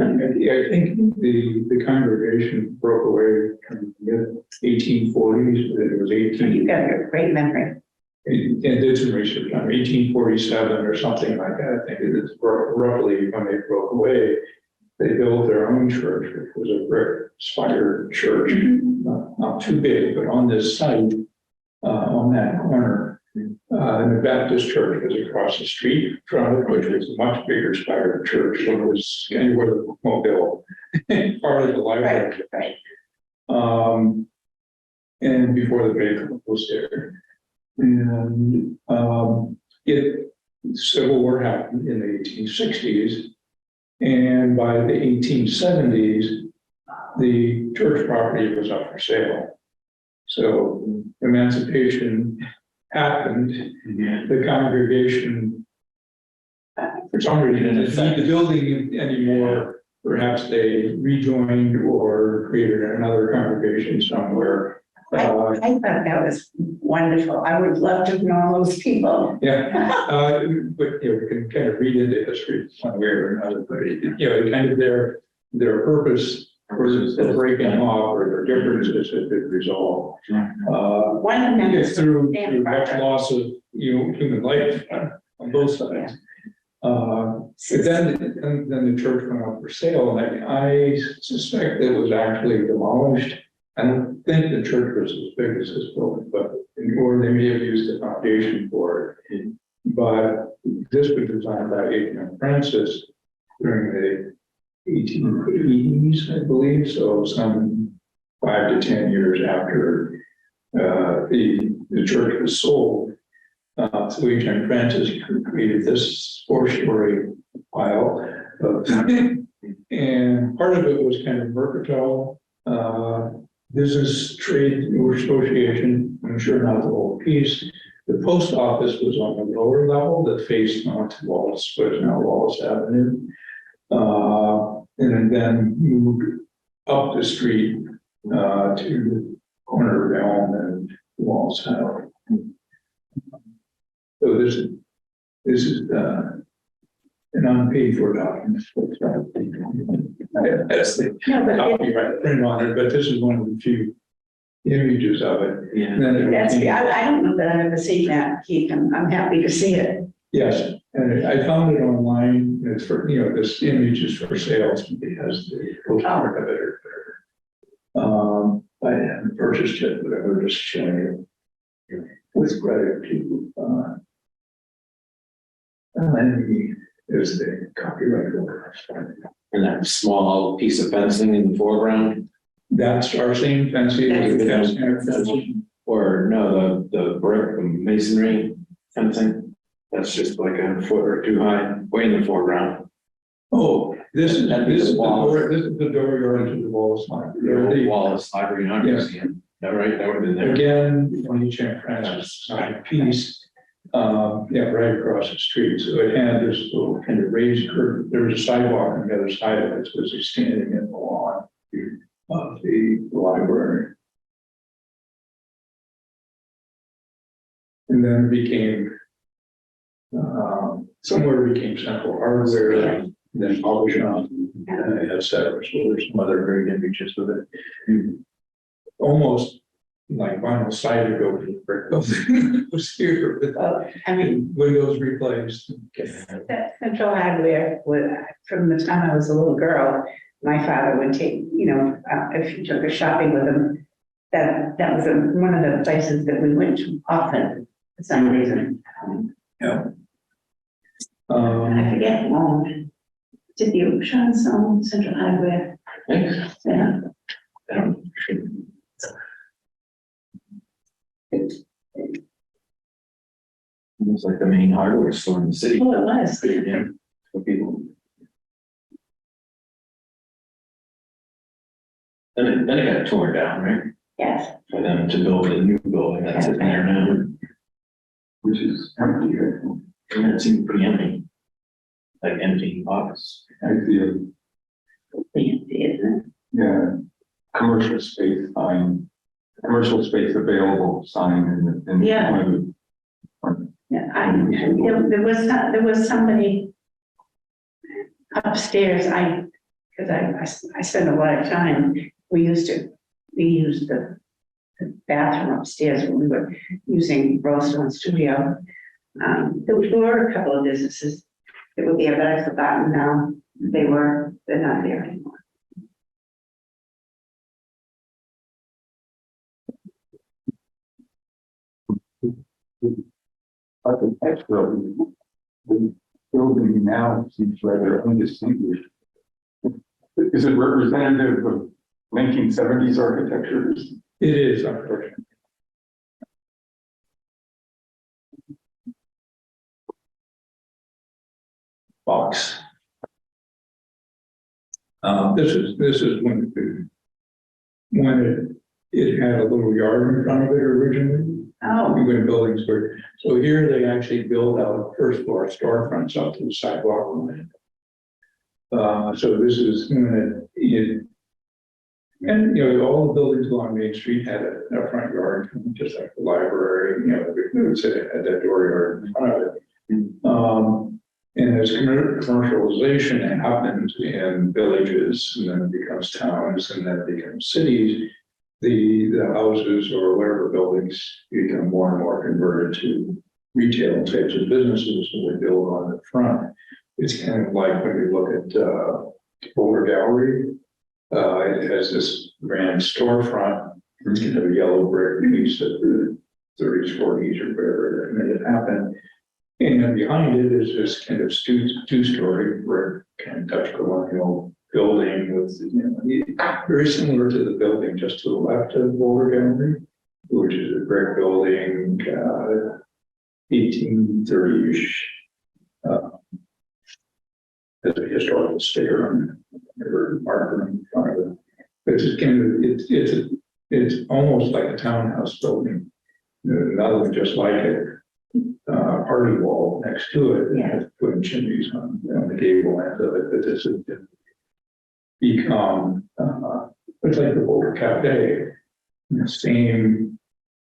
A: think the congregation broke away from the 1840s, but it was
C: You've got a great memory.
A: and did some research on 1847 or something like that. I think it's roughly when they broke away, they built their own church, which was a brick spire church, not too big, but on this site, on that corner, the Baptist church was across the street from it, which was a much bigger spire church. So it was kind of where the mobile part of the library.
C: Right.
A: And before the Bay was there. And Civil War happened in the 1860s. And by the 1870s, the church property was up for sale. So emancipation happened.
B: Yeah.
A: The congregation, for some reason, didn't need the building anymore. Perhaps they rejoined or created another congregation somewhere.
C: I thought that was wonderful. I would love to know those people.
A: Yeah, but we can kind of read into history one way or another, but kind of their purpose for breaking off or their differences had been resolved.
C: One of them is
A: Through much loss of human life on both sides. But then the church went up for sale, and I suspect it was actually demolished. I don't think the church was as big as this building, or they may have used the foundation for it. But this was designed by Adrian Francis during the 1880s, I believe, so some 5 to 10 years after the church was sold. So Adrian Francis created this 4-story pile and part of it was kind of Mercantile Business Trade Association. I'm sure not the whole piece. The post office was on the lower level that faced onto Wallace, what is now Wallace Avenue. And then moved up the street to the corner of Elm and Wallace Avenue. So this is an unpaid for document. That's the
C: No, but
A: copyright print on it, but this is one of the few images of it.
B: Yeah.
A: And then it
C: That's,
A: became-
C: I don't know that I've ever seen that, Keith, I'm happy to see it.
A: Yes, and I found it online, it's for, this image is for sales, it has the postmark of it or whatever. I haven't purchased it, but I was just sharing it with credit to, and is the copyright holder.
B: And that small piece of fencing in the foreground,
A: That's our same fencing,
B: or no, the brick, the masonry fencing, that's just like a foot or two high, way in the foreground.
A: Oh, this is
B: That'd be the wall.
A: this is the door you're into the wall slide.
B: The old wall is library, not
A: Yeah.
B: museum. That right, that would have been there.
A: Again, on each St. Francis side piece, right across the street. So it had this little kind of raised curve. There was a sidewalk on the other side of it, so it's standing in the lawn of the library. And then it became, somewhere it became Central Hardware, then Auchan, et cetera. So there's some other great images of it. Almost like vinyl sided over the brick building was here, but
C: Well, I mean,
A: windows replaced.
C: that Central Hardware, from the time I was a little girl, my father would take, if you took us shopping with him, that was one of the places that we went to often for some reason.
A: Yeah.
C: I forget, did the Ocean own Central Hardware?
B: Thanks.
C: Yeah.
B: It's like the main hardware store in the city.
C: Oh, it was.
B: Yeah, for people. Then it got torn down, right?
C: Yes.
B: For them to build a new building that's in there now.
D: Which is empty,
B: And it seemed pretty empty. Like empty office.
D: isn't
C: Isn't
D: yeah, commercial space sign, commercial space available sign in.
C: Yeah.
D: one of the-
C: Yeah, there was somebody upstairs, because I spent a lot of time, we used the bathroom upstairs when we were using Rollstone Studio. There were a couple of businesses that were there, but I've forgotten now, they're not there anymore.
D: Architecturally, the building now seems rather undistinguished. Is it representative of 1970s architectures?
A: It is, unfortunately. Box. This is when it had a little yard in front of it originally.
C: Oh,
A: When buildings were, so here they actually build out first floor storefronts up to the sidewalk. So this is when and all the buildings along Main Street had a front yard, just like the library, it would say it had that dooryard in front of it. And as commercialization happens in villages, and then it becomes towns, and then it becomes cities, the houses or whatever buildings become more and more converted to retail types of businesses, and they build on the front. It's kind of like when you look at Boulder Gallery, it has this grand storefront, kind of a yellow brick piece of the 30s, 40s, or whatever that made it happen. And then behind it is this kind of two-story brick, kind of Dutch colonial building with, very similar to the building just to the left of Boulder Gallery, which is a brick building, 1830-ish. There's a historical sticker on it, or marker in front of it. It's just kind of, it's almost like a townhouse building. Another one just like it, party wall next to it, and has putting chimneys on the gable end of it, but this has become, it's like the Boulder Cafe, the same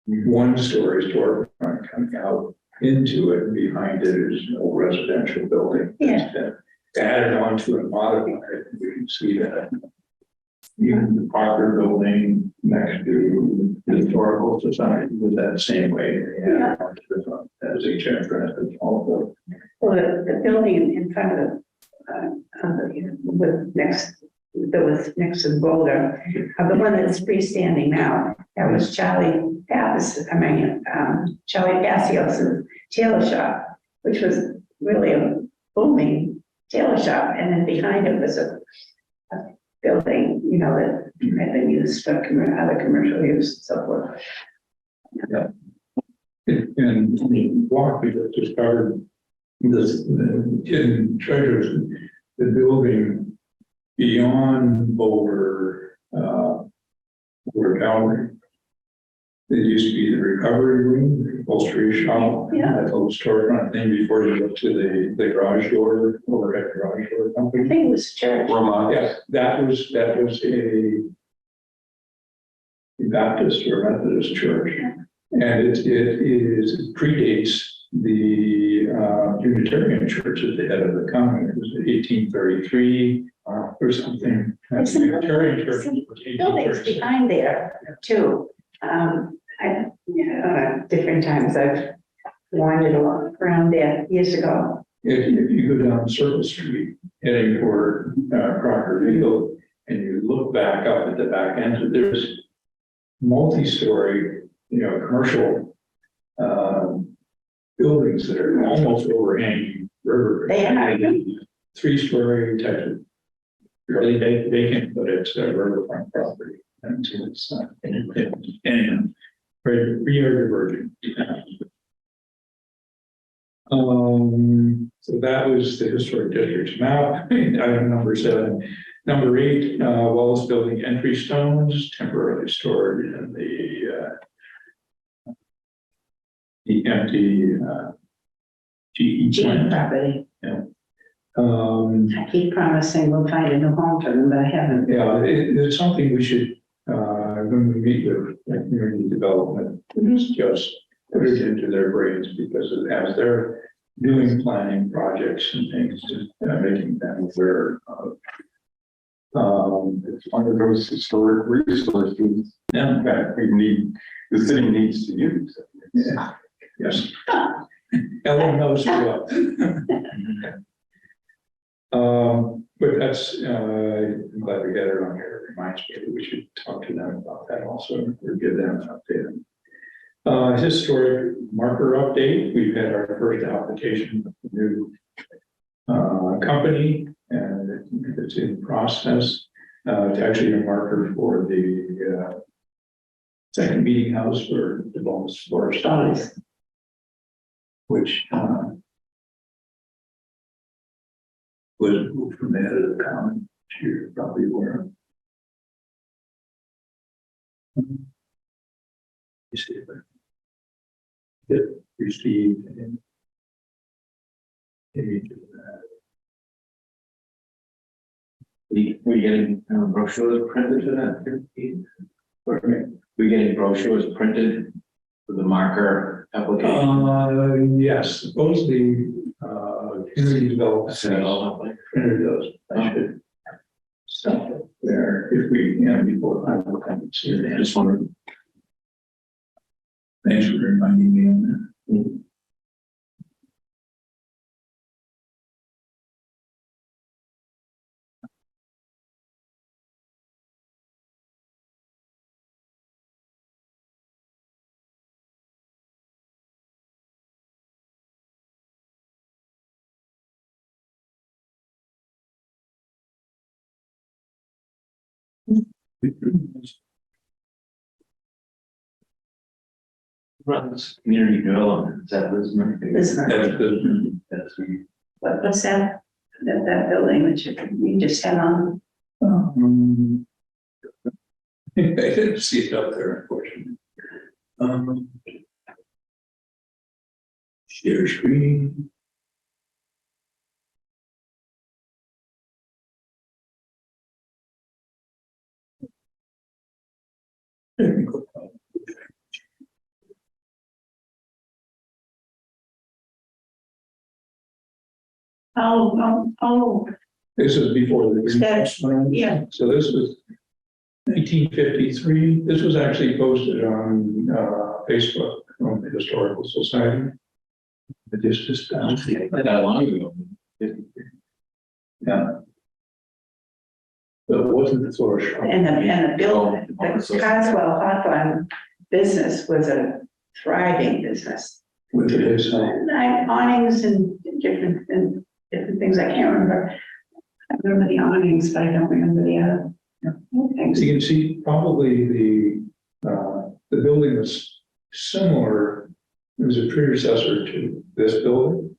A: one-story storefront coming out into it, and behind it is an old residential building.
C: Yeah.
A: That's been added onto and modified, you can see that. even the Proctor building next to the Historical Society was that same way.
C: Yeah.
A: As a chapter, also.
C: Well, the building in front with that was next to the boulder, the one that's freestanding now, that was Charlie Passios' tailor shop, which was really a booming tailor shop, and then behind it was a building, that had been used for other commercial use and so forth.
A: And the walk we just discovered this hidden treasures, the building beyond Boulder, or gallery. It used to be the recovery room, the upholstery shop,
C: Yeah.
A: that little storefront thing before you go to the garage door, overhead garage door
C: I
A: company.
C: think it was church.
D: Roma.
A: Yes, that was a Baptist or Methodist church. And it predates the Unitarian Church at the head of the county. It was 1833 or something.
C: It's in-
A: Unitarian Church.
C: some
A: was
C: Buildings
A: 1836.
C: behind there too. Different times I've wandered around there years ago.
A: If you go down Circle Street heading toward Crocker Field and you look back up at the back end, there's multi-story, commercial buildings that are almost overhanging river.
C: They are.
A: 3-story type of, really vacant, but it's a riverfront property. And so it's, and we are divergent. So that was the historic districts map, item number 7. Number 8, Wallace Building entry stones temporarily stored in the empty GE plant.
C: Property.
A: Yeah.
C: I keep promising we'll find a new home for them, but I haven't.
A: Yeah, it's something we should, when we meet with community development, just put it into their brains, because as they're doing planning projects and things, just making them aware of.
D: It's one of those historic resources
A: Yeah,
D: that the city needs to use.
A: yeah, yes. Ellen knows well. But that's, I'm glad we got it on here. It reminds me that we should talk to them about that also, or give them an update. Historic marker update. We've had our first application with the new company, and it's in process. It's actually a marker for the second meeting house for the bonus forest, which was moved from the head of the common to probably where. You see it there. It received an image of that.
B: We getting brochures printed for that?
A: Pardon
B: We getting brochures printed for the marker
A: me?
B: application?
A: Yes, supposedly, community development
B: Send it all up, like,
A: printed those. I should stop it there if we, before I will come and see it.
B: Just wondered.
A: Thanks for reminding me on that.
B: Runs community development, is that Lisbon?
C: Lisbon.
A: That's good.
B: That's
C: What's that? That building that you just had on?
A: I didn't see it up there, unfortunately. Share screen. Technical problem.
C: Oh.
A: This is before the.
C: That's- yeah.
A: So this was 1953. This was actually posted on Facebook from the Historical Society. It just
B: Not that long ago.
A: yeah. But it wasn't the floor shop.
C: And the building,
B: Oh,
C: the
B: so-
C: Coswell Hawthorne business was a thriving business.
A: With his,
C: Like awnings and different things, I can't remember. I remember the awnings, but I don't remember the other things.
A: so you can see probably the building was similar. It was a predecessor to this building.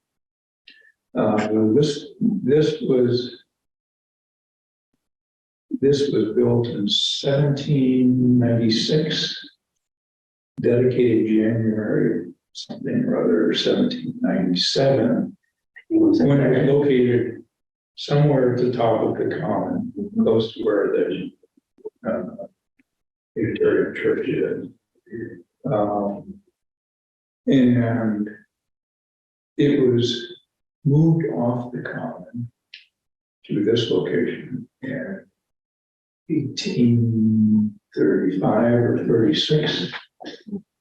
A: This was built in 1796, dedicated January something or other, 1797.
C: It was a
A: When it was
C: very-
A: located somewhere at the top of the common, close to where the Unitarian Church is. And it was moved off the common to this location in 1835 or 36,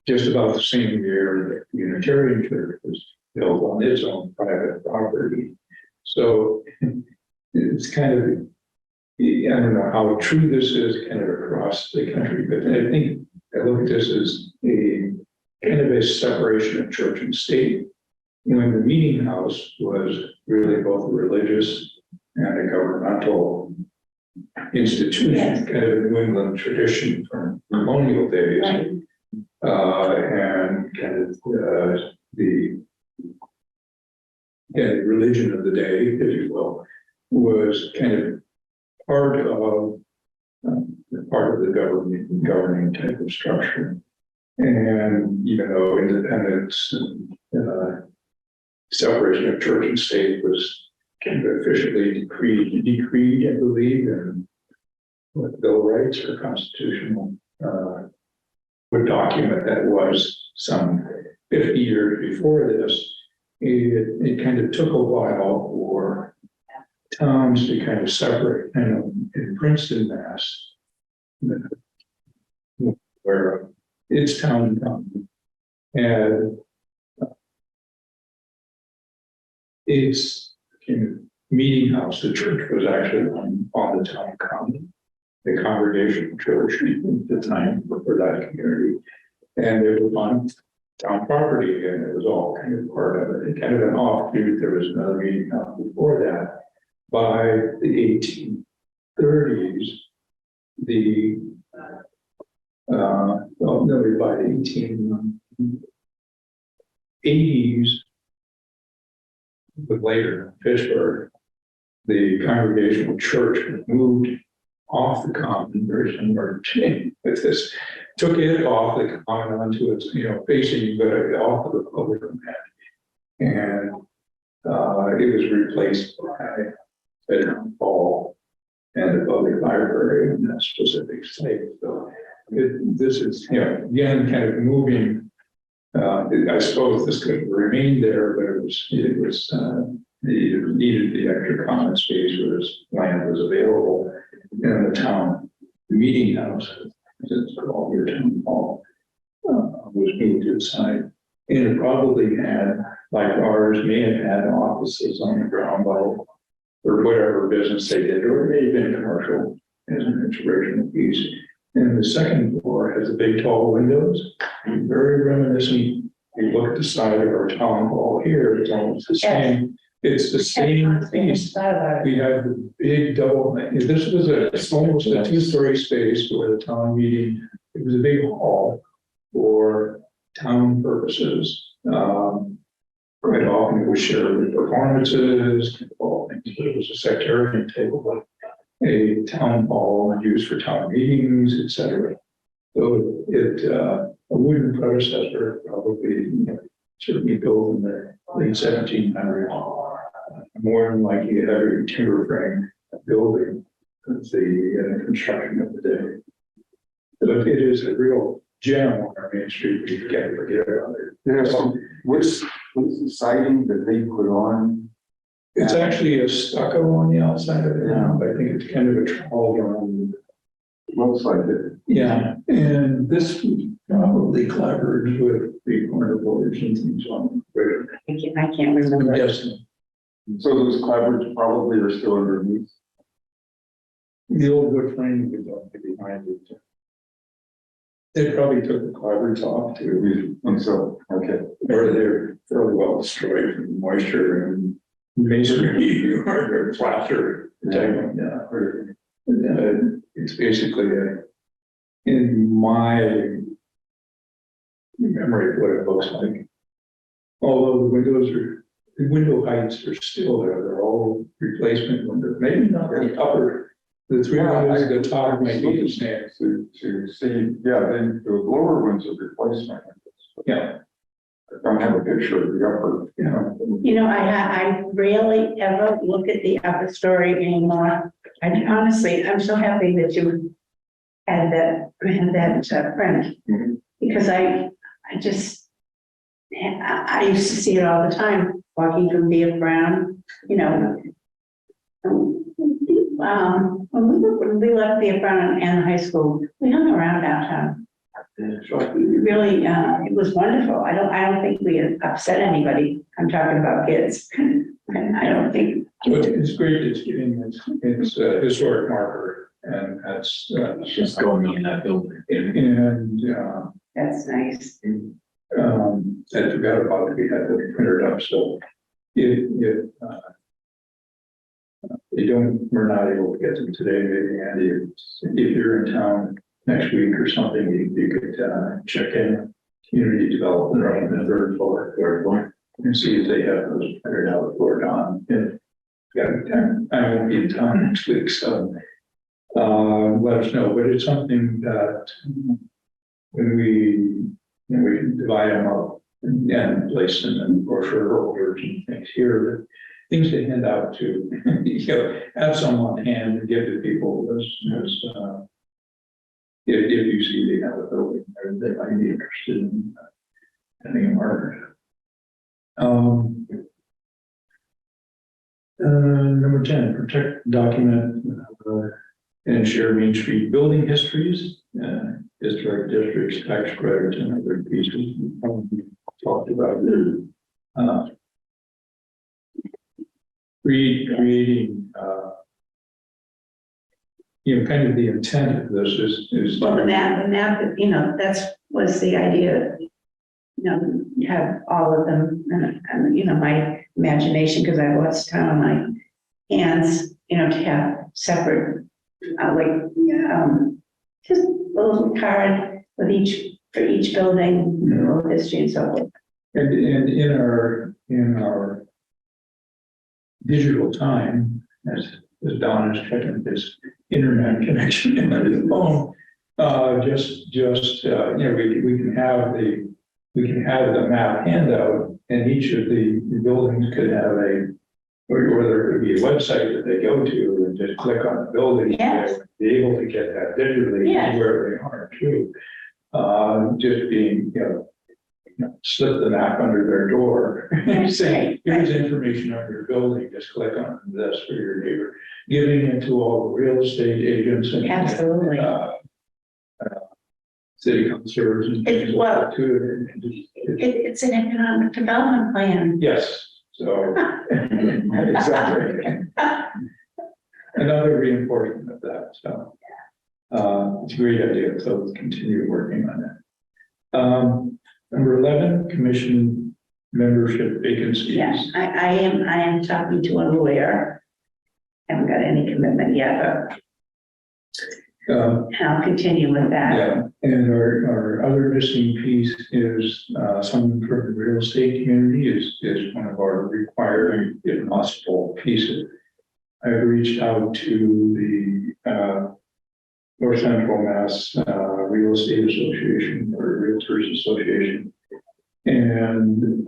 A: just about the same year that the Unitarian Church was built on its own private property. So it's kind of, I don't know how true this is kind of across the country, but I think I look at this as a kind of a separation of church and state. When the meeting house was really both a religious and a governmental institution,
C: Yes.
A: kind of a New England tradition from colonial days.
C: Right.
A: And kind of the religion of the day, if you will, was kind of part of the governing type of structure. And even though independence and separation of church and state was kind of officially decreed, I believe, and what Bill of Rights or constitutional would document that was some 50 years before this. It kind of took a while for towns to kind of separate. I know in Princeton, Mass, where it's town common, and its meeting house, the church was actually on the town common, the congregational church at the time for that community. And it was on town property, and it was all kind of part of it. Kind of an offshoot, there was another meeting house before that. By the 1830s, by the 1880s, but later in Pittsburgh, the congregational church moved off the common, very similar with this, took it off the common onto its, facing, but off of the public land. And it was replaced by a town hall and a public library in that specific site. So this is, again, kind of moving. I suppose this could remain there, but it needed the extra common space where this land was available. And the town meeting house, it's called your town hall, was moved to the side. And it probably had, like ours, may have had offices on the ground level or whatever business they did, or it may have been commercial as an original piece. And the second floor has the big tall windows, very reminiscent. You look at the side of our town hall here, it's almost the same. It's the same piece. We have the big double, this was almost a two-story space for the town meeting. It was a big hall for town purposes. Quite often it was shared with performances, all things, but it was a sectarian table, but a town hall used for town meetings, etc. So a wooden predecessor, probably certainly built in the late 1700s. More than likely a heavy timber frame building. That's the construction of the day. But it is a real gem on our main street. We can't forget about it.
D: Yeah, so what's the siding that they put on?
A: It's actually a stucco on the outside of it now, but I think it's kind of a trowel around
D: Looks like it.
A: Yeah, and this probably collaborates with the corner boards and things on.
C: I can't remember.
A: Yes,
D: So those clapboards probably are still underneath.
A: the old wood frame is up behind it. They probably took the clapboards off too,
D: And so, okay.
A: or they're fairly well destroyed from moisture and masonry or plaster. Yeah. It's basically in my memory of what it looks like. Although the window heights are still there, they're all replacement windows, maybe not the upper. The three windows at the top might be the same.
D: To see, yeah, then the lower ones are replacement.
A: Yeah,
D: I don't have a picture of the upper, you know.
C: You know, I rarely ever look at the upper story anymore. And honestly, I'm so happy that you had that print.
D: Mhm.
C: Because I just, I used to see it all the time, walking from B.F. Brown, you know. When we left B.F. Brown and the high school, we hung around downtown. Really, it was wonderful. I don't think we upset anybody. I'm talking about kids. And I don't think.
A: so it's great, it's getting its historic marker, and that's,
B: Just going on that building.
C: That's nice.
A: I forgot about it, we had to print it up, so we're not able to get them today, maybe Andy, if you're in town next week or something, you could check in community development right in the third floor, and see if they have those printed out for Don. I won't be in town next week, so let us know, but it's something that when we can divide them up and place them in brochure holders and things here, things to hand out to, have some on hand and give to people if you see they have a building there, they might be interested in having a marker. Number 10, protect, document, and share Main Street building histories, historic districts, tax credits, and other pieces we probably talked about. Creating, kind of the intent of this is.
C: Well, the map, you know, was the idea. You know, you have all of them, and you know, my imagination, because I was kind of my hands, you know, to have separate, just a little card with for each building, you know, history and so forth.
A: And in our digital time, as Don is checking his internet connection on his phone, we can have the map handout, and each of the buildings could have or there could be a website that they go to and just click on the building.
C: Yes.
A: And be able to get that digitally
C: Yes.
A: where they are too. Just being, slip the map under their door. Say,
C: Right,
A: here's information on your building, just click on this for your neighbor. Giving it to all the real estate agents and
C: Absolutely.
A: City councilors and things like that too.
C: It's an economic development plan.
A: Yes, so. Exactly. Another reinforcement of that, so. It's a great idea, so let's continue working on that. Number 11, commission membership vacancies.
C: Yes, I am talking to a lawyer. Haven't got any commitment yet, but I'll continue with that.
A: Yeah, and our other missing piece is someone from the real estate community is one of our required, if possible, pieces. I've reached out to the North Central Mass Real Estate Association or Realtors Association, and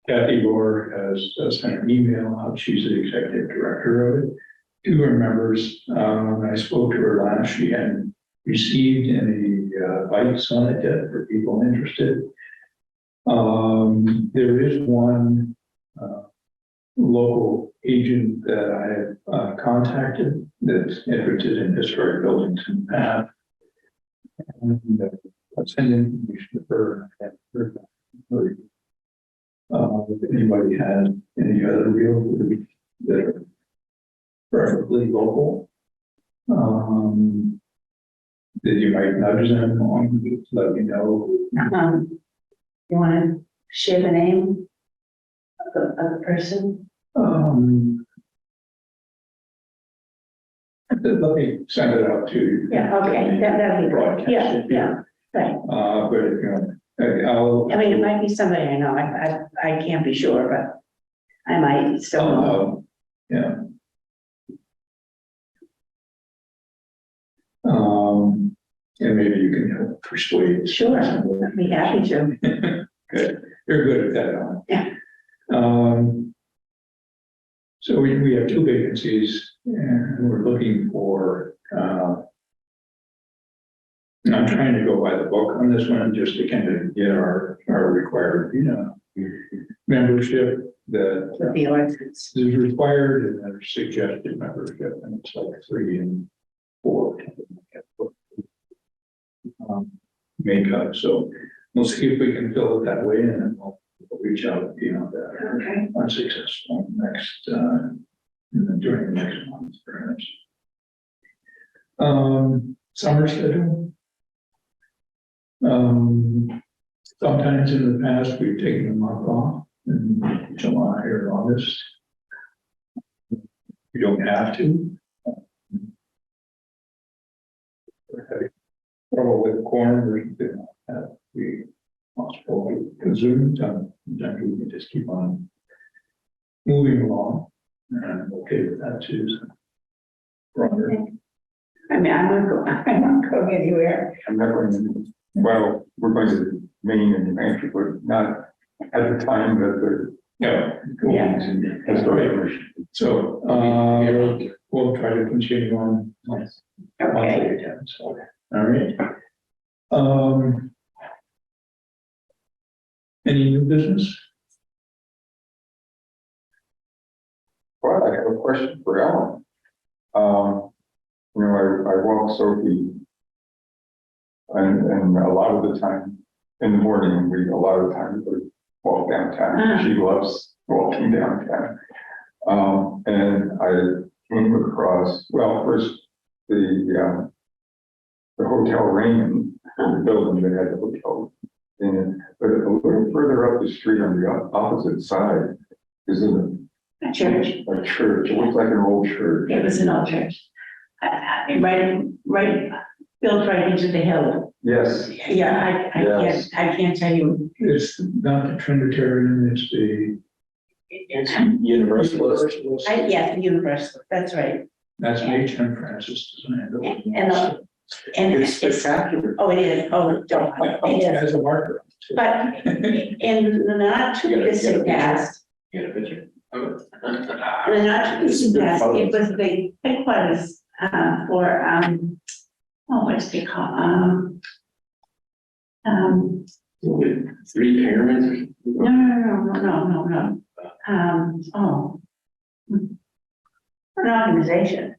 A: Kathy Gore has sent an email out. She's the executive director of it to her members. When I spoke to her last, she hadn't received any bites on it yet for people interested. There is one local agent that I have contacted that's interested in historic buildings in the past. And I'll send information to her. I haven't heard back from her. If anybody has any other real that are preferably local, that you might nudge them on, let me know.
C: You want to share the name of the person?
A: Let me send it out to you.
C: Yeah, okay, that'd be great. Yeah, yeah, right.
A: But, you know, I'll.
C: I mean, it might be somebody I know. I can't be sure, but I might still know.
A: Yeah. And maybe you can help persuade.
C: Sure, I'd be happy to.
A: Good, you're good at that, Alan.
C: Yeah.
A: So we have two vacancies and we're looking for, I'm trying to go by the book on this one, just to kind of get our required, membership that
C: With the elections.
A: is required and there's suggested membership, and it's like 3 and 4. Makeup, so we'll see if we can fill it that way, and then we'll reach out beyond that.
C: Okay.
A: Unsuccessful next, during the next month, perhaps. Summer schedule. Sometimes in the past, we've taken a month off in July or August. You don't have to. We're having trouble with corn, we possibly consume time, then we can just keep on moving along. And I'm okay with that too. So. Roger.
C: I mean, I'm not going anywhere.
D: I'm not going to, well, we're going to Maine and New Hampshire, but not at the time that the.
A: Yeah.
C: Yeah.
D: Historic Commission.
A: So, we'll try to continue on.
C: Okay.
A: Monthly again, so, all right. Any new business?
D: Well, I have a question for Alan. I walk Sophie, and a lot of the time in the morning, a lot of the time we walk downtown. She loves walking downtown. And I came across, well, first the Hotel Raymond, the building that had the hotel in it, but a little further up the street on the opposite side is
C: A church.
D: a church. It looks like an old church.
C: It was an old church. Right, built right into the hill.
D: Yes,
C: Yeah,
D: Yes.
C: I can't tell you.
A: It's not the Trinitarian, it's the.
B: Universalist.
C: Yes, the Universal, that's right.
A: That's H.M. Francis designed.
C: And
D: it's spectacular.
C: oh, it is, oh, don't, it is.
A: As a marker.
C: But in the not too distant past,
B: You got a picture? Oh.
C: in the not too distant past, it was the headquarters for what's it called?
B: 3 pyramids?
C: No. An organization.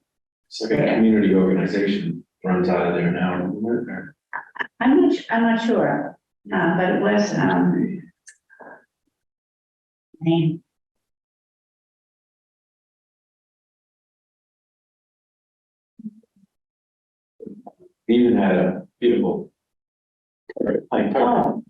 B: It's like a community organization runs out of there now.
C: I'm not sure, but it was, name.
B: Even had a beautiful.
C: Oh.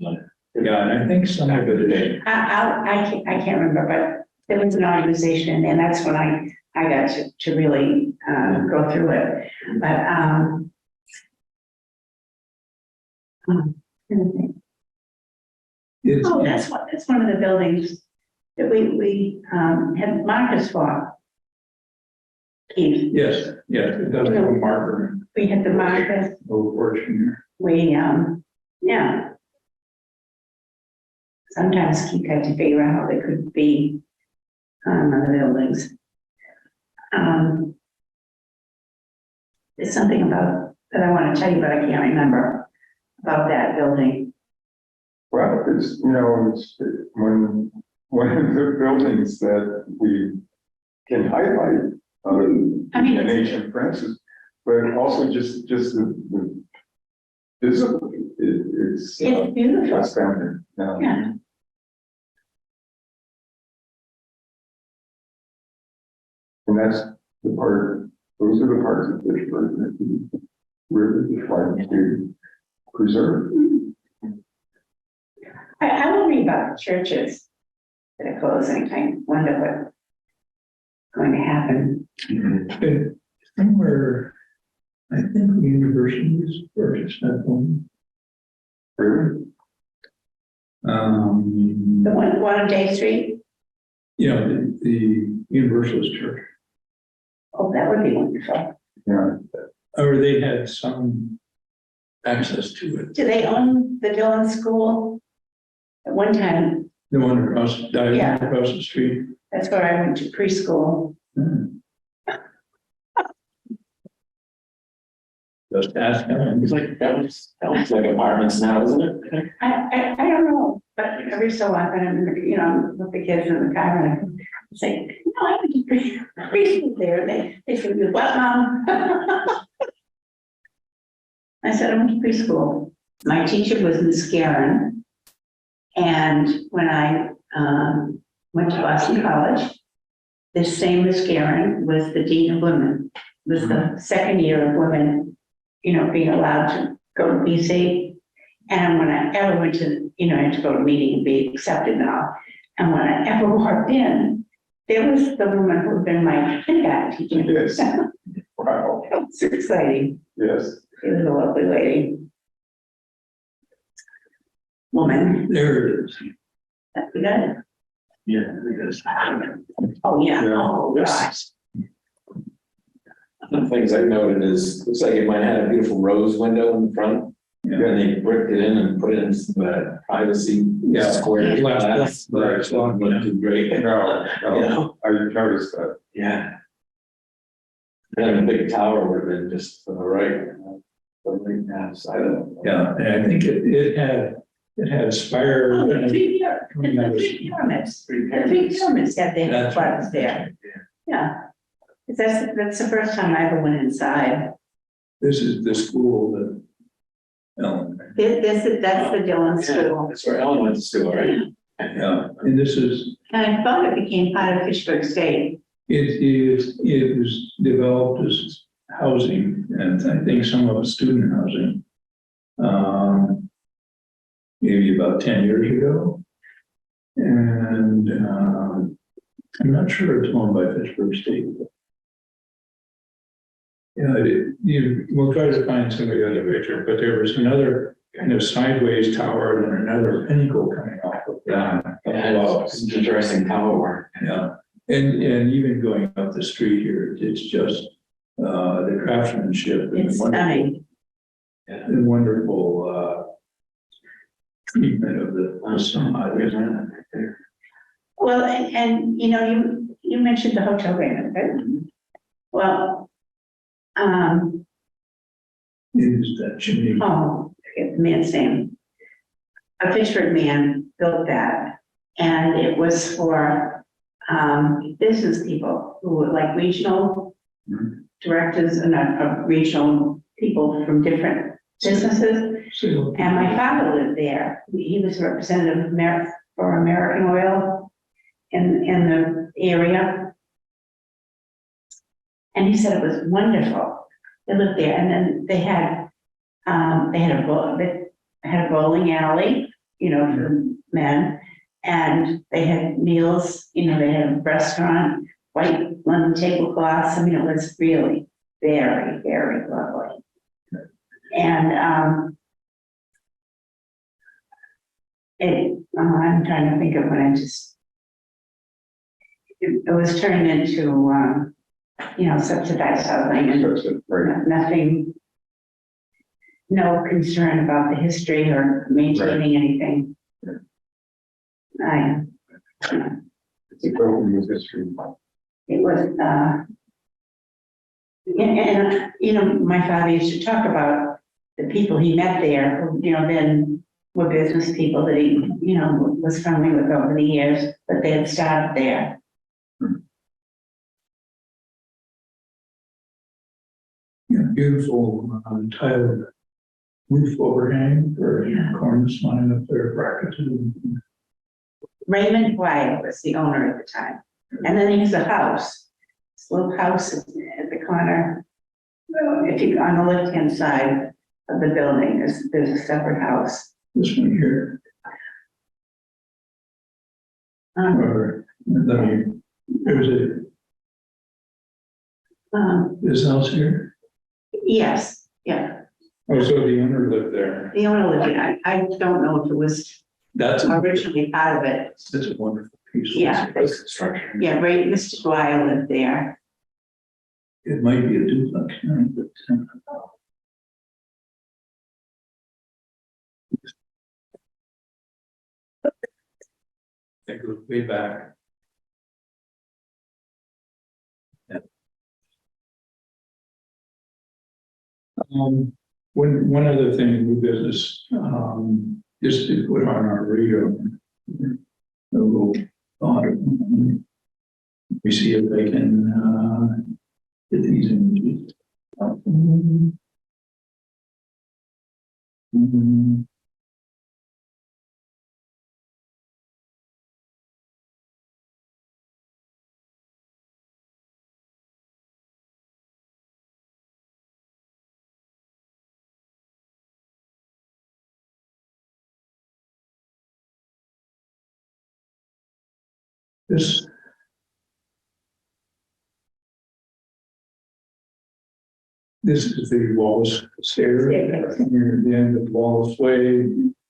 A: Yeah, and I think some of it is.
C: I can't remember, but there was an organization, and that's when I got to really, go through it, but,
A: It's,
C: oh, that's one of the buildings that we had markers for. Keith,
A: yes, it does have a marker,
C: we had the markers,
A: no portion
C: yeah. Sometimes Keith had to figure out how they could be on the buildings. There's something about that I want to tell you, but I can't remember about that building.
D: Well, it's when one of the buildings that we can highlight,
C: I mean,
D: in ancient Francis, but also just the visibly, it's
C: beautiful.
D: astounding.
C: Yeah.
D: And that's the part, those are the parts of Fitchburg that we really try to preserve.
C: I will read about the churches that are closing. I wonder what's going to happen.
A: And somewhere, I think the universities purchased that one.
D: Really?
C: The one on Day Street?
A: You know, the Universalist Church,
C: Oh, that would be wonderful.
D: Yeah.
A: or they had some access to it.
C: Do they own the Dillon School? At one time,
A: The one across,
C: Yeah.
A: across the street.
C: that's where I went to preschool.
A: Just ask them.
B: It's like, that was like apartments now, isn't it?
C: I don't know, but every so often, I'm, with the kids in the car and I say, no, I went to preschool there. They said, what, Mom? I said, I went to preschool. My teacher was Miss Guerin. And when I went to Boston College, this same Miss Guerin was the Dean of Women. It was the second year of women, being allowed to go to BC. And when I ever went to, I had to go to a meeting and be accepted now. And when I ever walked in, there was the woman who had been my kindergarten teacher.
D: Yes. Wow.
C: It was exciting.
D: Yes.
C: She was a lovely lady. Woman.
A: There it is.
C: That's good.
A: Yeah, it is.
C: Oh, yeah.
D: Yeah.
C: Oh, gosh.
B: One of the things I've noted is, looks like it might have a beautiful rose window in the front.
A: Yeah.
B: And they bricked it in and put it in the privacy
A: Yeah.
B: square.
A: Glass.
B: That's not too great.
D: No,
B: You
D: no,
B: know?
D: I noticed that.
B: Yeah. And a big tower would have been just to the right. I don't know.
A: Yeah, and I think it had spire.
C: Oh, the three
A: coming out of-
C: pyramids.
B: Three
C: The three
B: pyramids.
C: pyramids have their
A: That's right.
C: flags there. Yeah. That's the first time I ever went inside.
A: This is the school that Ellen,
C: That's the Dillon
B: Yeah,
C: School.
B: that's where Ellen went to school, right?
A: yeah, and this is,
C: And I thought it became part of Fitchburg State.
A: it was developed as housing, and I think some of it student housing. Maybe about 10 years ago. And, I'm not sure it's owned by Fitchburg State. Yeah, we'll try to find some of the other picture, but there was another kind of sideways tower and another pinnacle coming off of that.
B: Yeah, it's interesting tower work.
A: Yeah, and even going up the street here, it's just, the craftsmanship. and
C: It's
A: wonderful-
C: stunning.
A: And wonderful, treatment of the facade, isn't it?
C: Well, and you mentioned the hotel payment, right? Well,
A: It is that chimney.
C: I forget the man's name. A Fitchburg man built that, and it was for business people who were like regional directors and regional people from different businesses.
A: So,
C: And my father lived there. He was a representative for American Oil in the area. And he said it was wonderful. They lived there, and then they had a bowling alley, for men, and they had meals. They had a restaurant, white London tablecloths. I mean, it was really very, very lovely. And I'm trying to think of when it was turned into subsidized housing and
D: That's it, right.
C: nothing, no concern about the history or maintaining anything.
D: It's a broken with history.
C: It was, my father used to talk about the people he met there, who, then were business people that he, was friendly with over the years, but they had started there.
A: Yeah, beautiful tiled roof overhang for
C: Yeah.
A: cornice line up there, bracketed.
C: Raymond Wyatt was the owner at the time. And then there's a house, this little house at the corner. If you, on the left-hand side of the building, there's a separate house.
A: This one here, or, let me, there's this house here.
C: Yes, yeah,
A: Oh, so the owner lived there.
C: the owner lived there. I don't know if it was
A: That's
C: originally part of it.
A: that's a wonderful piece.
C: Yeah.
B: That's construction.
C: Yeah, right, Mr. Dwyer lived there.
A: It might be a duplex, but. That goes way back. Yeah. One other thing, new business, just to put on our radar. A little thought. We see if they can, get these images. This. This is the Wallace stairs,
C: Staircase.
A: near the end of Wallace Way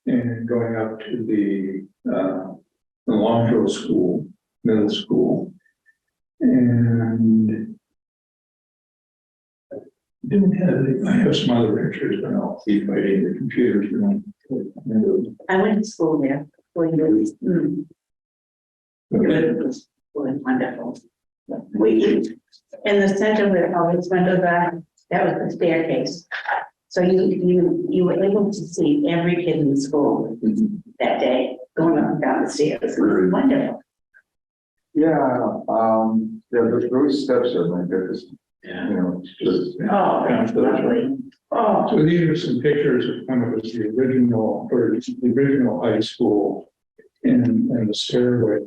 A: and going up to the Longville School, middle school. And didn't have, I have some other pictures, but I'll see if I need the computers.
C: I went to school there for years. It was wonderful. We, in the center where all these windows are, that was the staircase. So you were able to see every kid in the school that day going up and down the stairs. It was wonderful.
D: Yeah, those steps are magnificent,
B: Yeah.
D: just.
C: Oh, that's lovely. Oh,
A: So these are some pictures of kind of the original high school and the stairway.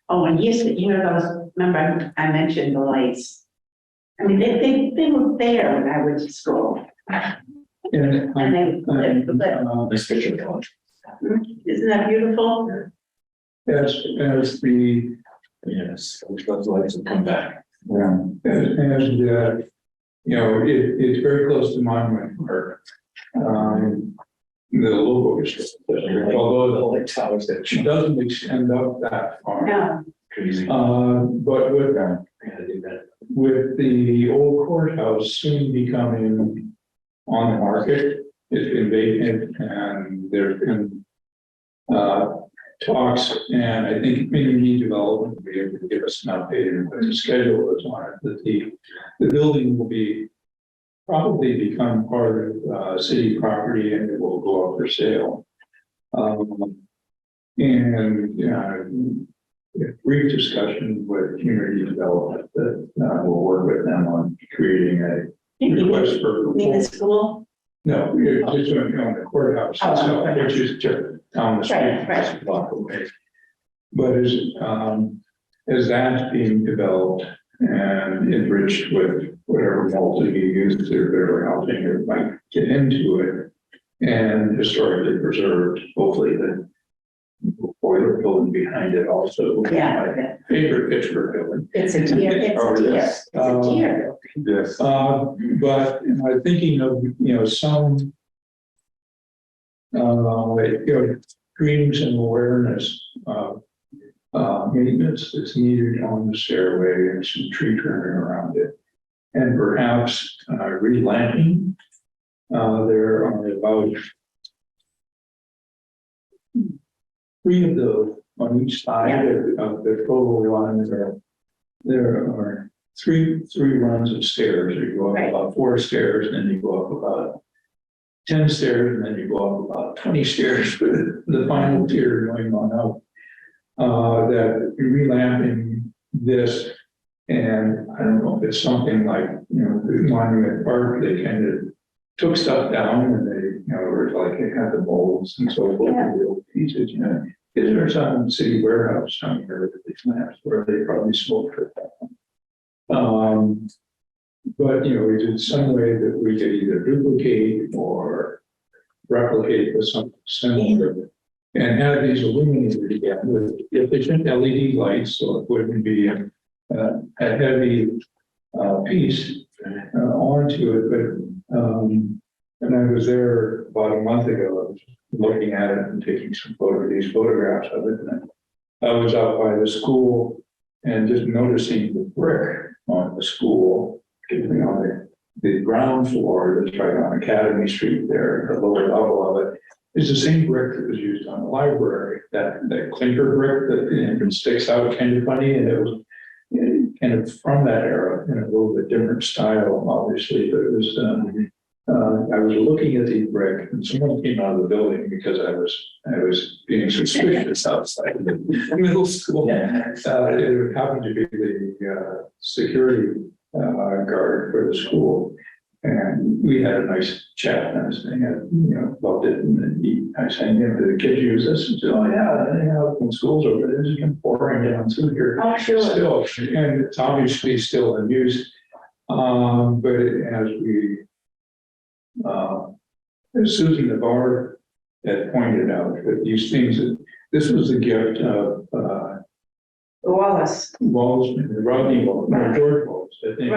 C: oh, and yes, those, remember I mentioned the lights. I mean, they were there when I went to school.
A: And
C: And they lit.
B: Nice picture.
C: Isn't that beautiful?
A: as the
B: Yes, I wish those lights would come back.
D: Yeah.
A: It's very close to Monument Park. The logo is, although
B: The light towers that
A: it doesn't extend up that far.
C: No,
B: crazy.
A: But
B: Gotta do that.
A: with the old courthouse soon becoming on the market, it's been vacant and there's been talks, and I think community development will be able to give us an update on what the schedule is on it, that the building will be probably become part of city property and it will go up for sale. Brief discussion with community development that we'll work with them on creating a request for.
C: you mean the school?
A: No, it's just on the courthouse
C: Oh,
A: itself,
C: okay.
A: which is just down the street,
C: Right, right.
A: just a block away. But as that's being developed and enriched with whatever multi-use or housing it might get into it, and historically preserved, hopefully the boiler building behind it also.
C: Yeah.
A: My favorite Pittsburgh building.
C: It's a deer, it's
D: Oh,
C: a deer,
D: yes.
C: it's a deer.
D: Yes.
A: But I'm thinking of, some, dreams and awareness of maintenance that's needed on the stairway and some tree trimming around it. And perhaps re-lamping. There are about 3 of those on each side of the total line. There are three runs of stairs. You go up
C: Right.
A: about 4 stairs, and then you go up about 10 stairs, and then you go up about 20 stairs with the final tier going on up. That relamping this, and I don't know if it's something like, the Monument Park, they kind of took stuff down and they, were like, they had the molds and so forth,
C: Yeah.
A: the old pieces, Is there some city warehouse somewhere that these lamps where they probably smoked for that? But, is it some way that we could either duplicate or replicate with something similar? And have these illuminated again with efficient LED lights, so it wouldn't be a heavy piece onto it. And I was there about a month ago, I was looking at it and taking some these photographs of it. And I was out by the school and just noticing the brick on the school, particularly on the ground floor that's right on Academy Street there, the lower level of it. It's the same brick that was used on the library, that clinker brick that sticks out kind of funny, and it was kind of from that era in a little bit different style, obviously, but it was, I was looking at the brick and someone came out of the building because I was being suspicious outside of the middle school. It happened to be the security guard for the school. And we had a nice chat and I was saying, loved it. And then I was saying, do the kids use this? And said, oh yeah, when school's over, they're just come pouring down through here.
C: Oh, sure.
A: Still, and it's obviously still in use. But as we, as Susan Navarre had pointed out, that these things, this was the gift of
C: Wallace.
A: Rodney Wallace, no, George Wallace, I think.
C: No,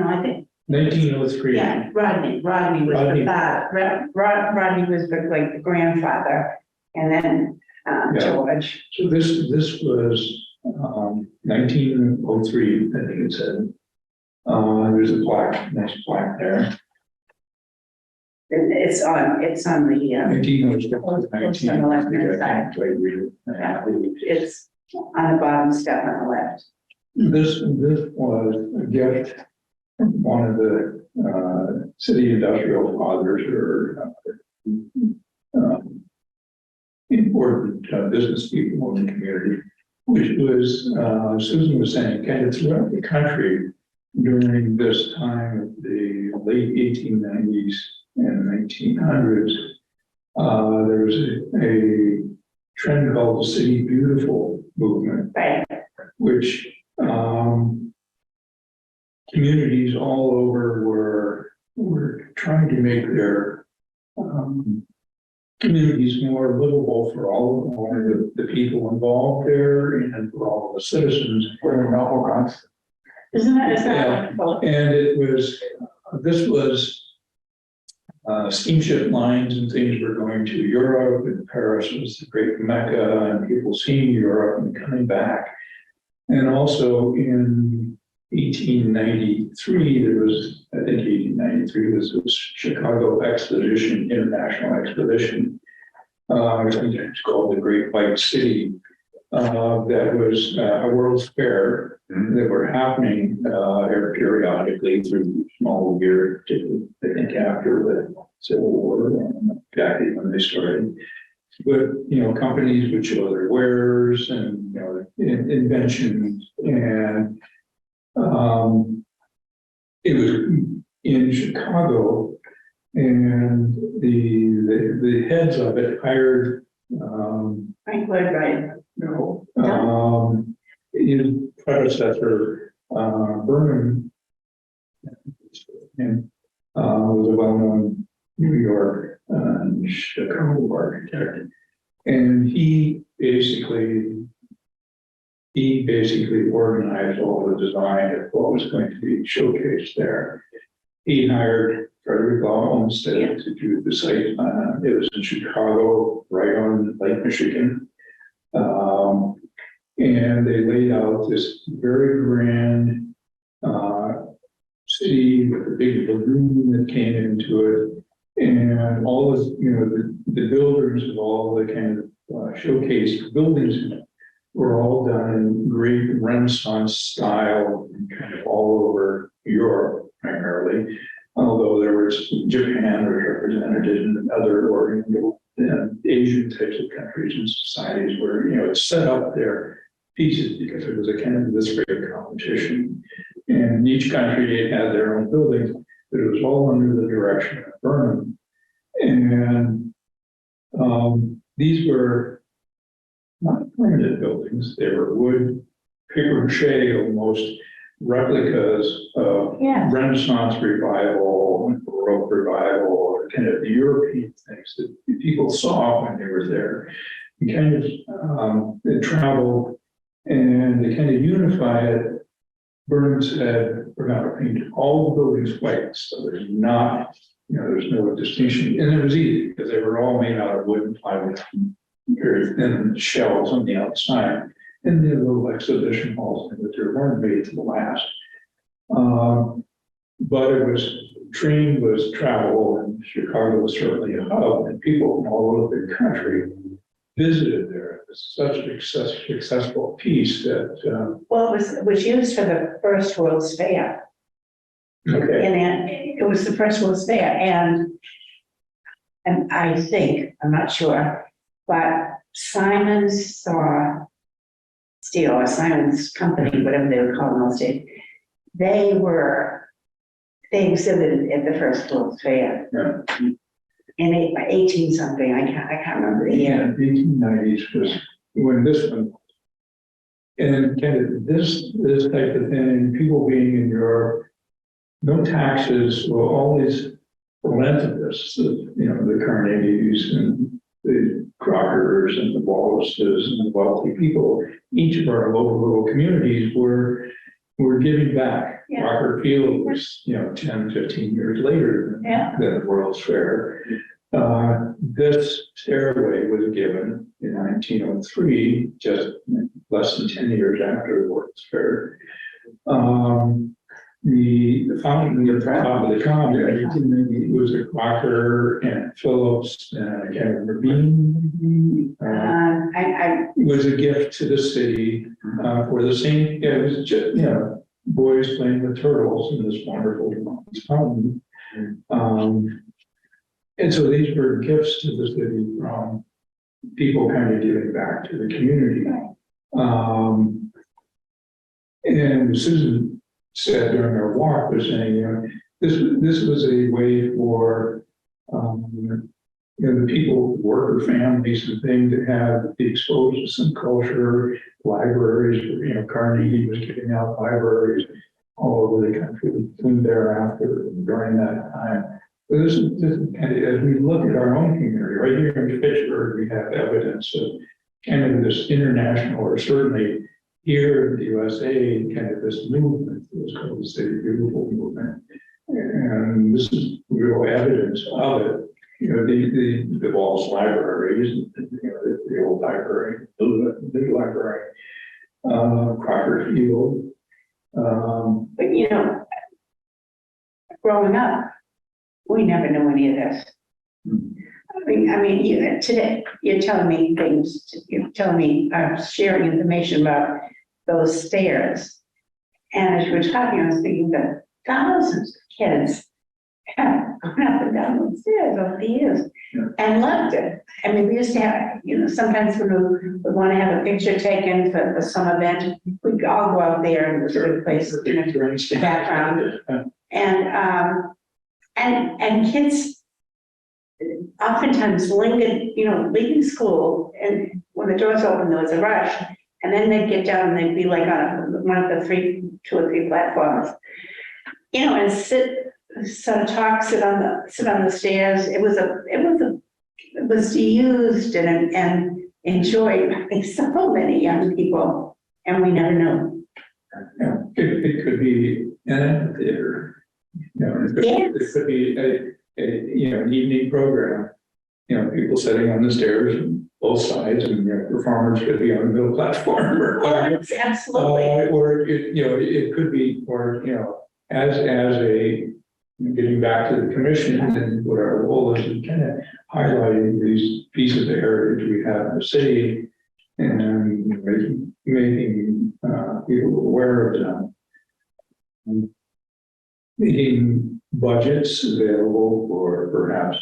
C: I think,
A: 1903.
C: yeah, Rodney was
A: Rodney.
C: the father, Rodney was like the grandfather, and then,
A: Yeah.
C: George.
A: So this was 1903, I think it said. There's a plaque, nice plaque there.
C: It's on the,
A: 1906
C: It's on the left-hand side.
A: I can't quite read it.
C: it's on the bottom step on the left.
A: This was a gift from one of the city industrial fathers or important business people in the community, which was, Susan was saying, kind of throughout the country during this time of the late 1890s and 1900s, there was a trend called the City Beautiful movement,
C: Right,
A: which communities all over were trying to make their communities more livable for all of the people involved there and for all of the citizens.
C: isn't that
A: Yeah.
C: wonderful?
A: And it was, this was steamship lines and things were going to Europe, and Paris was the great Mecca, and people seeing Europe and coming back. And also in 1893, there was, I think 1893 was this Chicago Expedition, International Expedition, sometimes called the Great White City, that was a World's Fair that were happening periodically through small year, I think after the Civil War, and exactly when they started. But, companies would show their wares and, inventions, and it was in Chicago, and the heads of it hired,
C: Frank Lloyd Wright.
A: his predecessor, Burnham, and was a well-known New York and Chicago architect, and he basically organized all the design of what was going to be showcased there. He hired Frederick Law Olmsted to do the site plan. It was in Chicago, right on Lake Michigan. And they laid out this very grand city with a big lagoon that came into it. And all of, the builders of all the kind of showcased buildings were all done in great Renaissance style, kind of all over Europe primarily. although there was Japan was represented in other Oriental and Asian types of countries and societies where, it's set up their pieces because it was a kind of this great competition. And each country had their own buildings, but it was all under the direction of Burnham. And these were not permanent buildings, they were wood, paper mache, almost replicas of
C: Yeah.
A: Renaissance revival, Baroque revival, kind of the European things that people saw when they were there. And kind of they traveled and they kind of unify it. Burnham said, we're going to paint all the buildings white, so there's not, there's no distinction. And it was easy because they were all made out of wood and plywood, very thin shells on the outside. And the little exhibition halls that they weren't made to last. But it was, train was travel, and Chicago was certainly a hub, and people from all over the country visited there. It was such a successful piece that.
C: Well, it was used for the first World's Fair.
A: Okay.
C: And it was the first World's Fair, and I think, I'm not sure, but Simon's Steel, or Simon's Company, whatever they were called in those days, they exhibited at the first World's Fair.
A: Yeah.
C: In 18 something, I can't remember the year.
A: 1890s was when this one. And kind of this type of thing, people being in Europe, no taxes, well, all these philanthropists, the Carnegies and the Crockers and the Wallaces and the wealthy people, each of our local little communities were giving back.
C: Yeah.
A: Crocker Field was, 10, 15 years later than the World's Fair. This stairway was given in 1903, just less than 10 years after the World's Fair. The fountain at the top of the common, it was a Crocker and Phillips and I can't remember Bean. It was a gift to the city for the same. It was just boys playing with turtles in this wonderful fountain. And so these were gifts to the city from people kind of giving back to the community. And Susan said during our walk, was saying, this was a way for the people, worker families and things to have the exposed to some culture, libraries, Carnegie was giving out libraries all over the country soon thereafter and during that time. So this is kind of, as we look at our own community, right here in Fitchburg, we have evidence of kind of this international, or certainly here in the USA, kind of this movement, it was called the City Beautiful movement. And this is real evidence of it. The Walls libraries, the old library, the new library, Crocker Field.
C: But growing up, we never knew any of this. I mean, today you're telling me things. You're telling me, sharing information about those stairs, and as you were talking, I was thinking that thousands of kids have gone up and down those stairs over the years and loved it. I mean, we used to have, sometimes when we would want to have a picture taken for some event, we'd all go out there, and it was a good place, background, and kids oftentimes lingered, leaving school, and when the doors opened, there was a rush, and then they'd get down and they'd be like on one of the two or three platforms, and sit on the stairs. It was used and enjoyed by so many young people, and we never knew.
A: It could be an amphitheater. It could be an evening program. People sitting on the stairs on both sides, and performers could be on the middle platform or whatever.
C: Absolutely.
A: Or it could be, as a getting back to the commission and what our role is in kind of highlighting these pieces of heritage we have in the city and making people aware of them. Making budgets available for perhaps,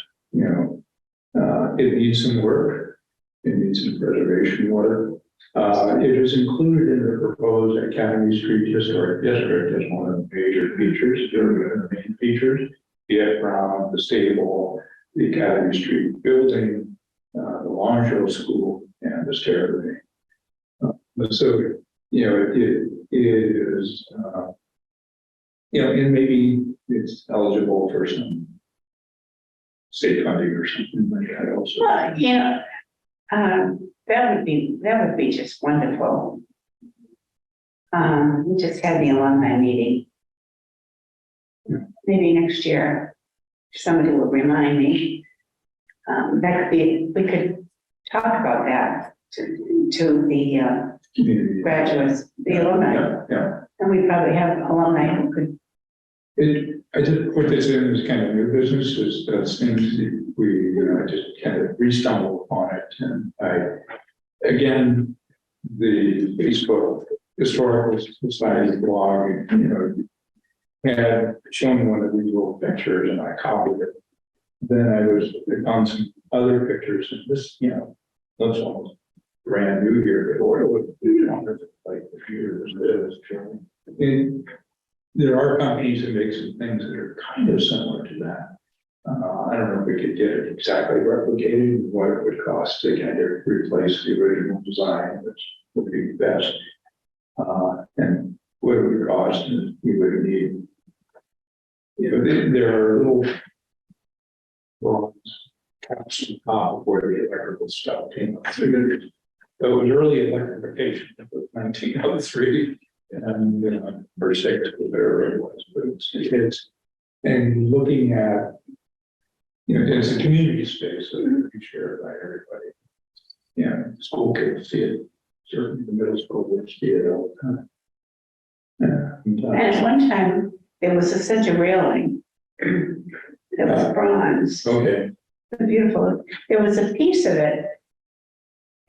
A: it needs some work. It needs some preservation work. It is included in the proposed Academy Street Historic District as one of the major features, the main features. The Ed Brown, the stable, the Academy Street building, the Longview School, and the stairway. So, it is, and maybe it's eligible for some state funding or something like that also.
C: Well, that would be just wonderful. We just had the alumni meeting. Maybe next year, somebody will remind me. That could be, we could talk about that to the
A: Community.
C: graduates, the alumni.
A: Yeah.
C: And we probably have alumni who could,
A: I just put this in as kind of new business, as things that we, I just kind of re-stumbled upon it. And again, the Facebook Historical Society blog, had shown one of these little pictures and I copied it. Then I found some other pictures and this, looks almost brand new here, but what it would do, like a few years ago. And there are companies that make some things that are kind of similar to that. I don't know if we could get it exactly replicated, what it would cost to kind of replace the original design, which would be best. And what it would cost, and we would need, there are little bronze caps on top where the electrical stuff came up. So it was early electrification, it was 1903. And or 6, whatever it was, but it's and looking at, it's a community space, so it can be shared by everybody. The school kids see it, certainly the middle school would see it all the time.
C: and at one time, there was such a railing. That was bronze.
A: Okay,
C: Beautiful. There was a piece of it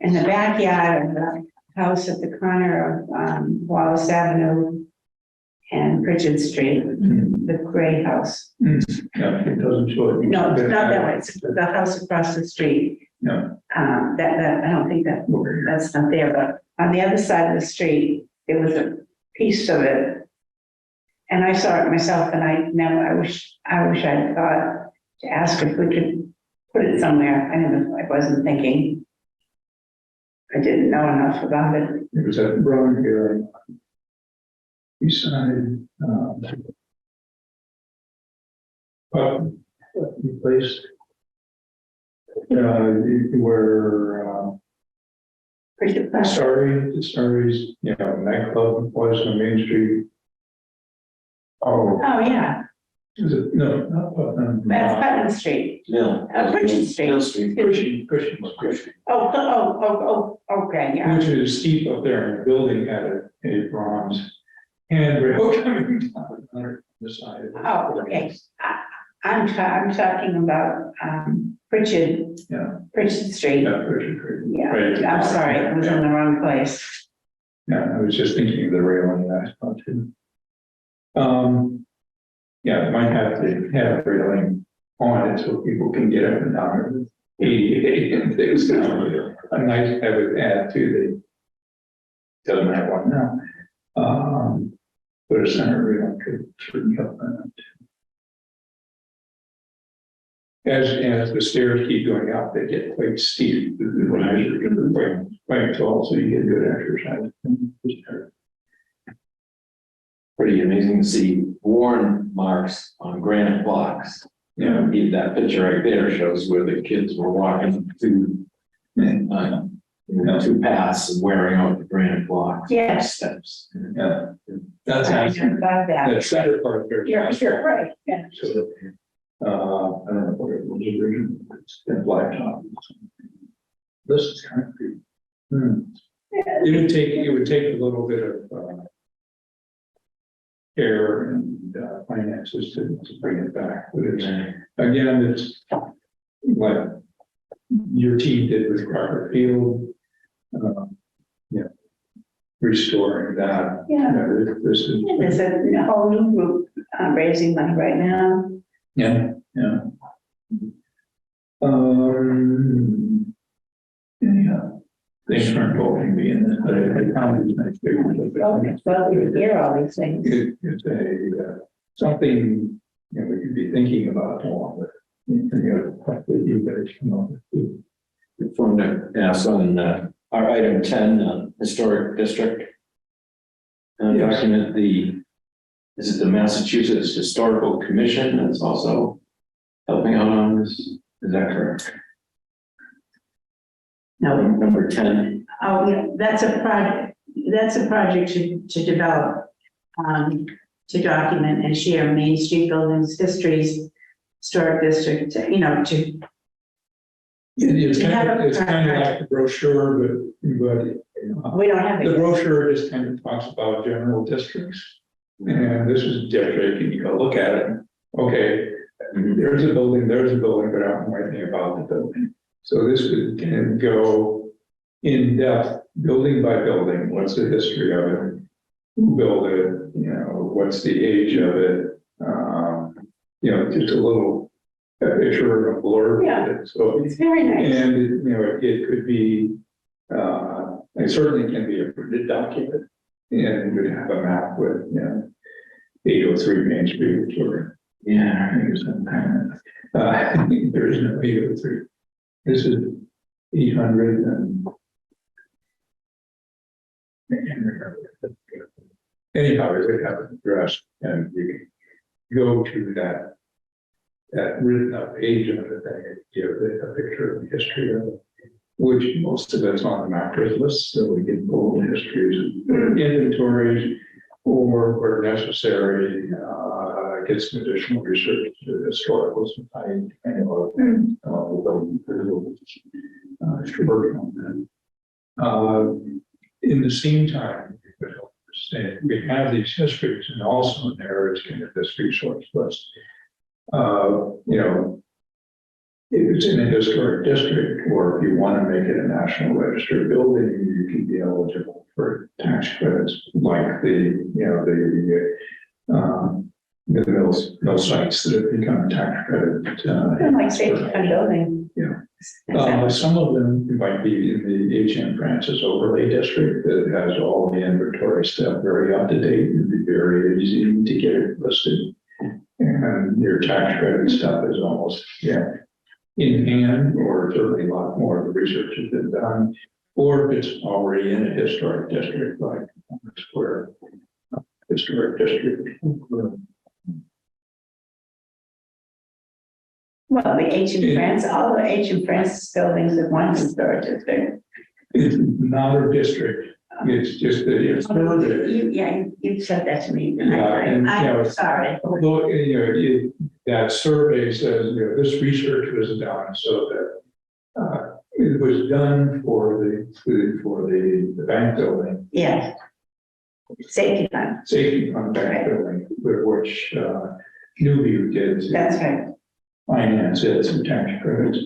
C: in the backyard of the house at the corner of Wallace Avenue and Pritchard Street, the gray house.
A: yeah, it doesn't show it.
C: No, it's not that way. It's the house across the street.
A: No.
C: That I don't think that's not there, but on the other side of the street, there was a piece of it. And I saw it myself and I wish I'd thought to ask if we could put it somewhere. I wasn't thinking. I didn't know enough about it.
A: It was at Brown here. Beside, place, where,
C: Pretty fast.
A: Starry's, nightclub was on Main Street.
D: Oh,
C: Oh, yeah,
A: Is it, no, not Putnam.
C: that's Putnam Street.
B: Mill.
C: Pritchard Street.
B: Mill Street.
A: Cushing.
C: Okay, yeah.
A: Which is steep up there, and the building had a bronze handrail coming down on the side. of it.
C: Oh, okay. I'm talking about Pritchard Street.
A: Yeah, Pritchard.
C: Yeah,
A: Right.
C: I'm sorry, I was in the wrong place.
A: Yeah, I was just thinking of the railing that spot too. It might have to have railing on it so people can get up and down. 88 and things down. A nice, I would add to the, doesn't have one now. But a center railing could certainly help that. As the stairs keep going up, they get quite steep. The risers are quite tall, so you get good exercise.
B: Pretty amazing to see worn marks on granite blocks. Even that picture right there shows where the kids were walking through, two paths and wearing out the granite blocks.
C: Yes.
B: Steps.
A: Yeah, that's
C: I
A: actually
C: never thought of that.
A: the center part there.
C: You're right, yeah.
A: So, I don't know what it was originally, it's been blacktop. This is concrete. It would take a little bit of care and finances to bring it back, but it's, again, it's what your team did with Crawford Field. restoring that.
C: Yeah.
A: This is,
C: There's a whole new group raising money right now.
A: yeah, yeah. Yeah, things aren't going to be in this, but I found these nice figures.
C: Okay, well, we hear all these things.
A: It's a, something, you know, we could be thinking about along with, you know, with you guys, you know.
B: From the, yeah, so on, our item 10, historic district.
A: Yes.
B: Document is it the Massachusetts Historical Commission that's also helping out on this? Is that correct?
C: No,
B: Number 10,
C: oh, yeah, that's a project to develop, to document and share Main Street buildings, histories, historic district, you know, to.
A: It's
C: We have a-
A: it's kind of like the brochure, but
C: We don't have
A: the
C: it.
A: brochure just kind of talks about general districts. And this is district, and you go look at it, okay, there's a building, but I don't know anything about the building. So this would kind of go in depth, building by building, what's the history of it? Who built it, you know, what's the age of it? You know, just a little picture, a blurb.
C: Yeah.
A: So,
C: It's very nice.
A: and, you know, it could be, it certainly can be a printed document. And you would have a map with, you know, 803 Main Street or,
B: yeah,
A: there is no 803. This is 800 and. I can't remember. Anyhow, they have an address and you can go to that written up page of the thing, and give it a picture of the history of it. Which most of it's on the macros list, so we can pull the histories, inventories, or where necessary, get some additional research to historical society, and working on that. In the same time, we have these histories, and also there is kind of this resource list. You know, if it's in a historic district, or if you want to make it a national register building, you can be eligible for tax credits, like the mill sites that have become tax credit.
C: Like safety fund building.
A: Yeah. Some of them might be in the H.M. Francis overlay district that has all the inventory stuff very up to date and be very easy to get it listed. And your tax credit stuff is almost, in hand, or certainly a lot more of the research has been done. Or if it's already in a historic district, like Square Historic District.
C: Well, the H.M. Francis, all the H.M. Francis buildings at one historic district.
A: It's not a district, it's just that it's surveyed.
C: You said that to me.
A: Yeah, and, you know,
C: I'm sorry.
A: Although, you know, that survey says, you know, this research was done so that it was done for the bank building,
C: Yes. Safety fund,
A: safety fund bank building, which Newview did.
C: that's right.
A: Finance it, some tax credits.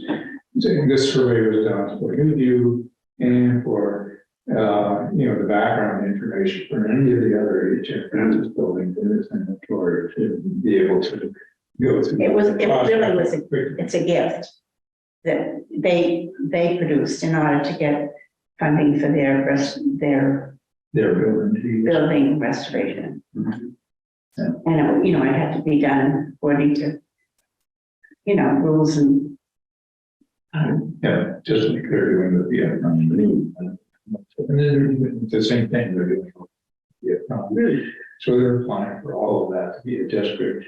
A: So this survey was done for Newview and for, you know, the background information for any of the other H.M. Francis buildings in this inventory to be able to go through.
C: It really was
A: quickly.
C: It's a gift that they produced in order to get funding for their
A: Their building.
C: building restoration.
A: Mhm.
C: And, you know, it had to be done according to, you know, rules and.
A: Yeah, just like they're doing with Vietnam. And then they're doing the same thing they're doing with Vietnam. So they're applying for all of that to be a district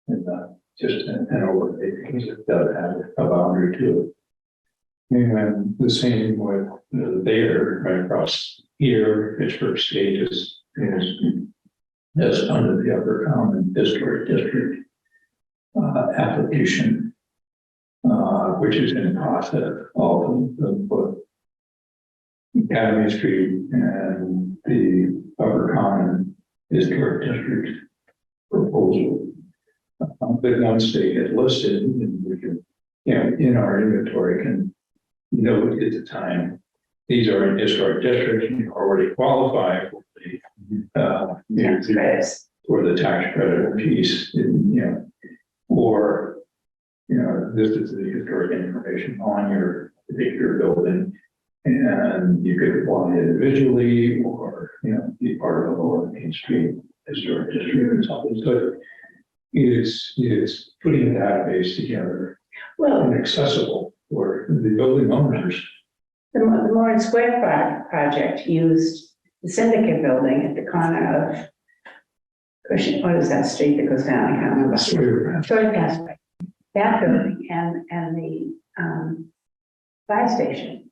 A: and not just an overlay, because it does have a boundary to it. And the same with there, right across here, Pittsburgh State is under the Upper Common Historic District application, which is in process of Academy Street and the Upper Common Historic District proposal. But once they get listed, and we can, you know, in our inventory can note at the time these are in historic districts, and you already qualify for
C: Tax credits.
A: for the tax credit piece, or, this is the historic information on your particular building. And you could apply individually or, be part of a Lower Main Street historic district or something. So it's putting a database together
C: Well,
A: and accessible for the building owners.
C: the Moran Square project used the Syndicate building at the corner of Cushing, what is that street that goes down? I can't remember. Troy Passway. That building and the fire station.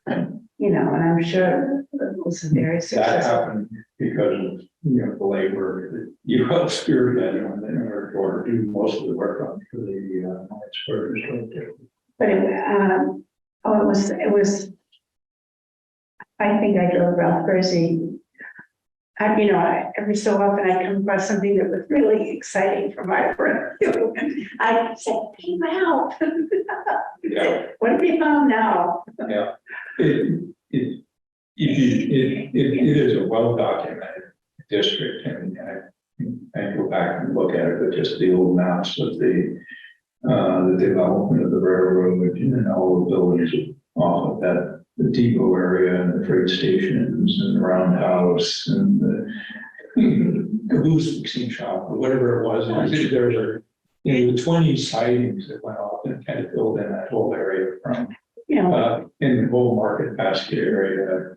C: And I'm sure it was very
A: That
C: successful.
A: happened because of, the labor that you helped spearhead on there or do most of the work on for the, square historic district.
C: But it was, I think I drove Ralph Percy. Every so often I come across something that was really exciting for my friend. I said, hey, wow.
A: Yeah.
C: What have you found now?
A: Yeah. It is a well-documented district, and I go back and look at it, but just the old maps of the development of the railroad and all the buildings off of that, the depot area and the freight stations and the roundhouse and the caboose mixing shop or whatever it was. There were 20 sightings that went off and kind of filled in that whole area from in the whole Market Basket area.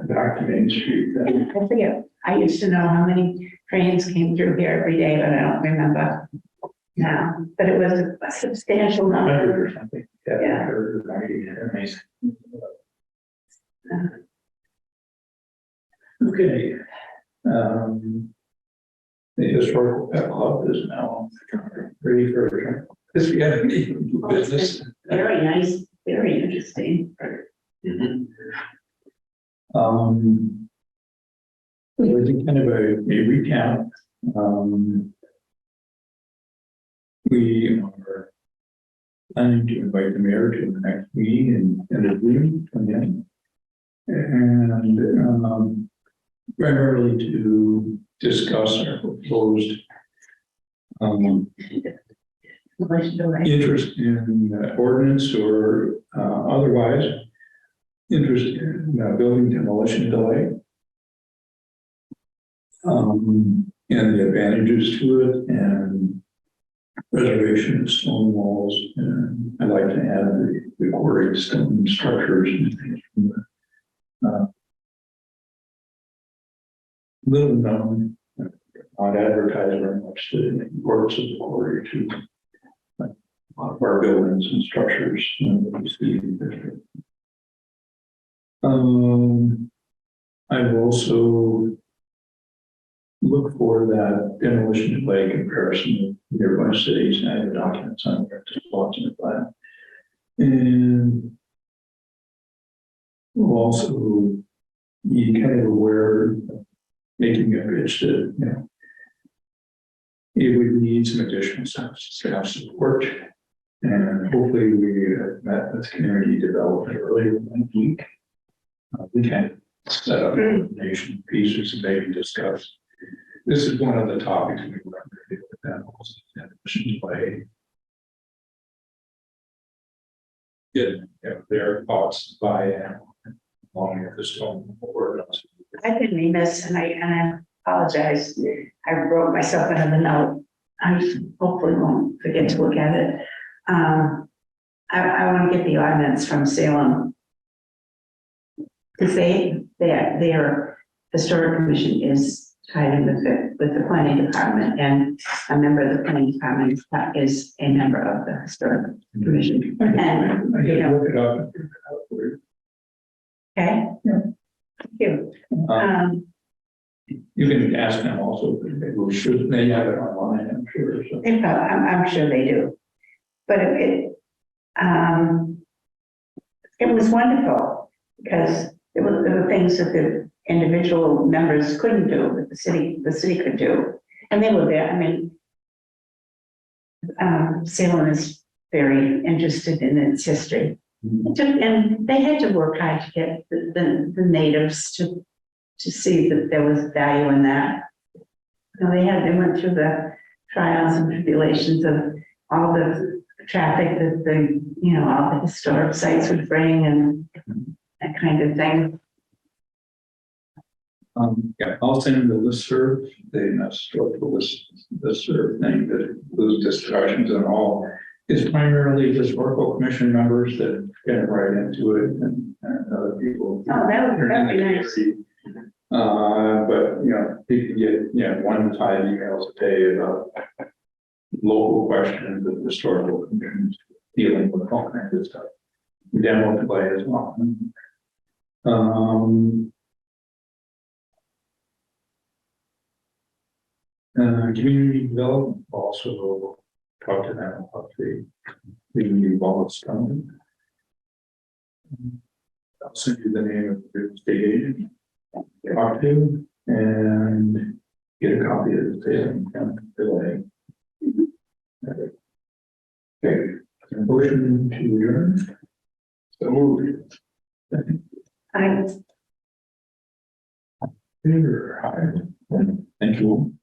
A: Back to Main Street.
C: I forget, I used to know how many trains came through here every day, but I don't remember now. But it was a substantial
A: 100
C: number.
A: or something.
C: Yeah.
A: 100 or 90, amazing. Okay. The historical pet club is now ready for any business.
C: Very nice, very interesting.
B: Mhm.
A: So I think kind of a recap. We are planning to invite the mayor to the next meeting and the room come in. And primarily to discuss our proposed interest in ordinance or otherwise interest in building demolition delay. And the advantages to it and preservation of stone walls. And I'd like to add the quarried stone structures and things from the little known, not advertised very much, the importance of the quarry to a lot of our buildings and structures that we see in the district. I will also look for that demolition delay comparison of nearby cities and I have documents on there to watch in the plan. And we'll also be kind of aware, making a pitch that, it would need some additional staff support. And hopefully we have met with community development earlier in the week. We can set up coordination pieces and maybe discuss. This is one of the topics we were going to do with that also demolition delay. Get their thoughts by along with the stone board.
C: I've been remiss and I apologize. I wrote myself another note. I hopefully won't forget to look at it. I want to get the ordinance from Salem. Because their historic commission is tied in with the planning department, and a member of the planning department is a member of the historic commission. And,
A: I
C: you
A: can
C: know,
A: look it up.
C: okay.
A: Yeah.
C: Thank you.
A: You can ask them also, we should, they have it online, I'm sure. So.
C: I'm sure they do. But it was wonderful because there were things that the individual members couldn't do, that the city could do. And they were there. I mean, Salem is very interested in its history. And they had to work hard to get the natives to see that there was value in that. So they went through the trials and tribulations of all the traffic that all the historic sites would bring and that kind of thing.
A: Yeah, I'll send the listserv, the listserv thing, that those discussions and all. It's primarily historical commission members that get right into it and other people.
C: Oh, that'd be nice.
A: But, you can get, 1 to 5 emails a day about local questions of historical commissions dealing with all kinds of stuff. Demo play as well. Community development also talk to them about the community involved stuff. I'll send you the name of the state agent to talk to and get a copy of the delay. Okay, motion to adjourn. So moved.
C: I
A: Favor, aye. Thank you.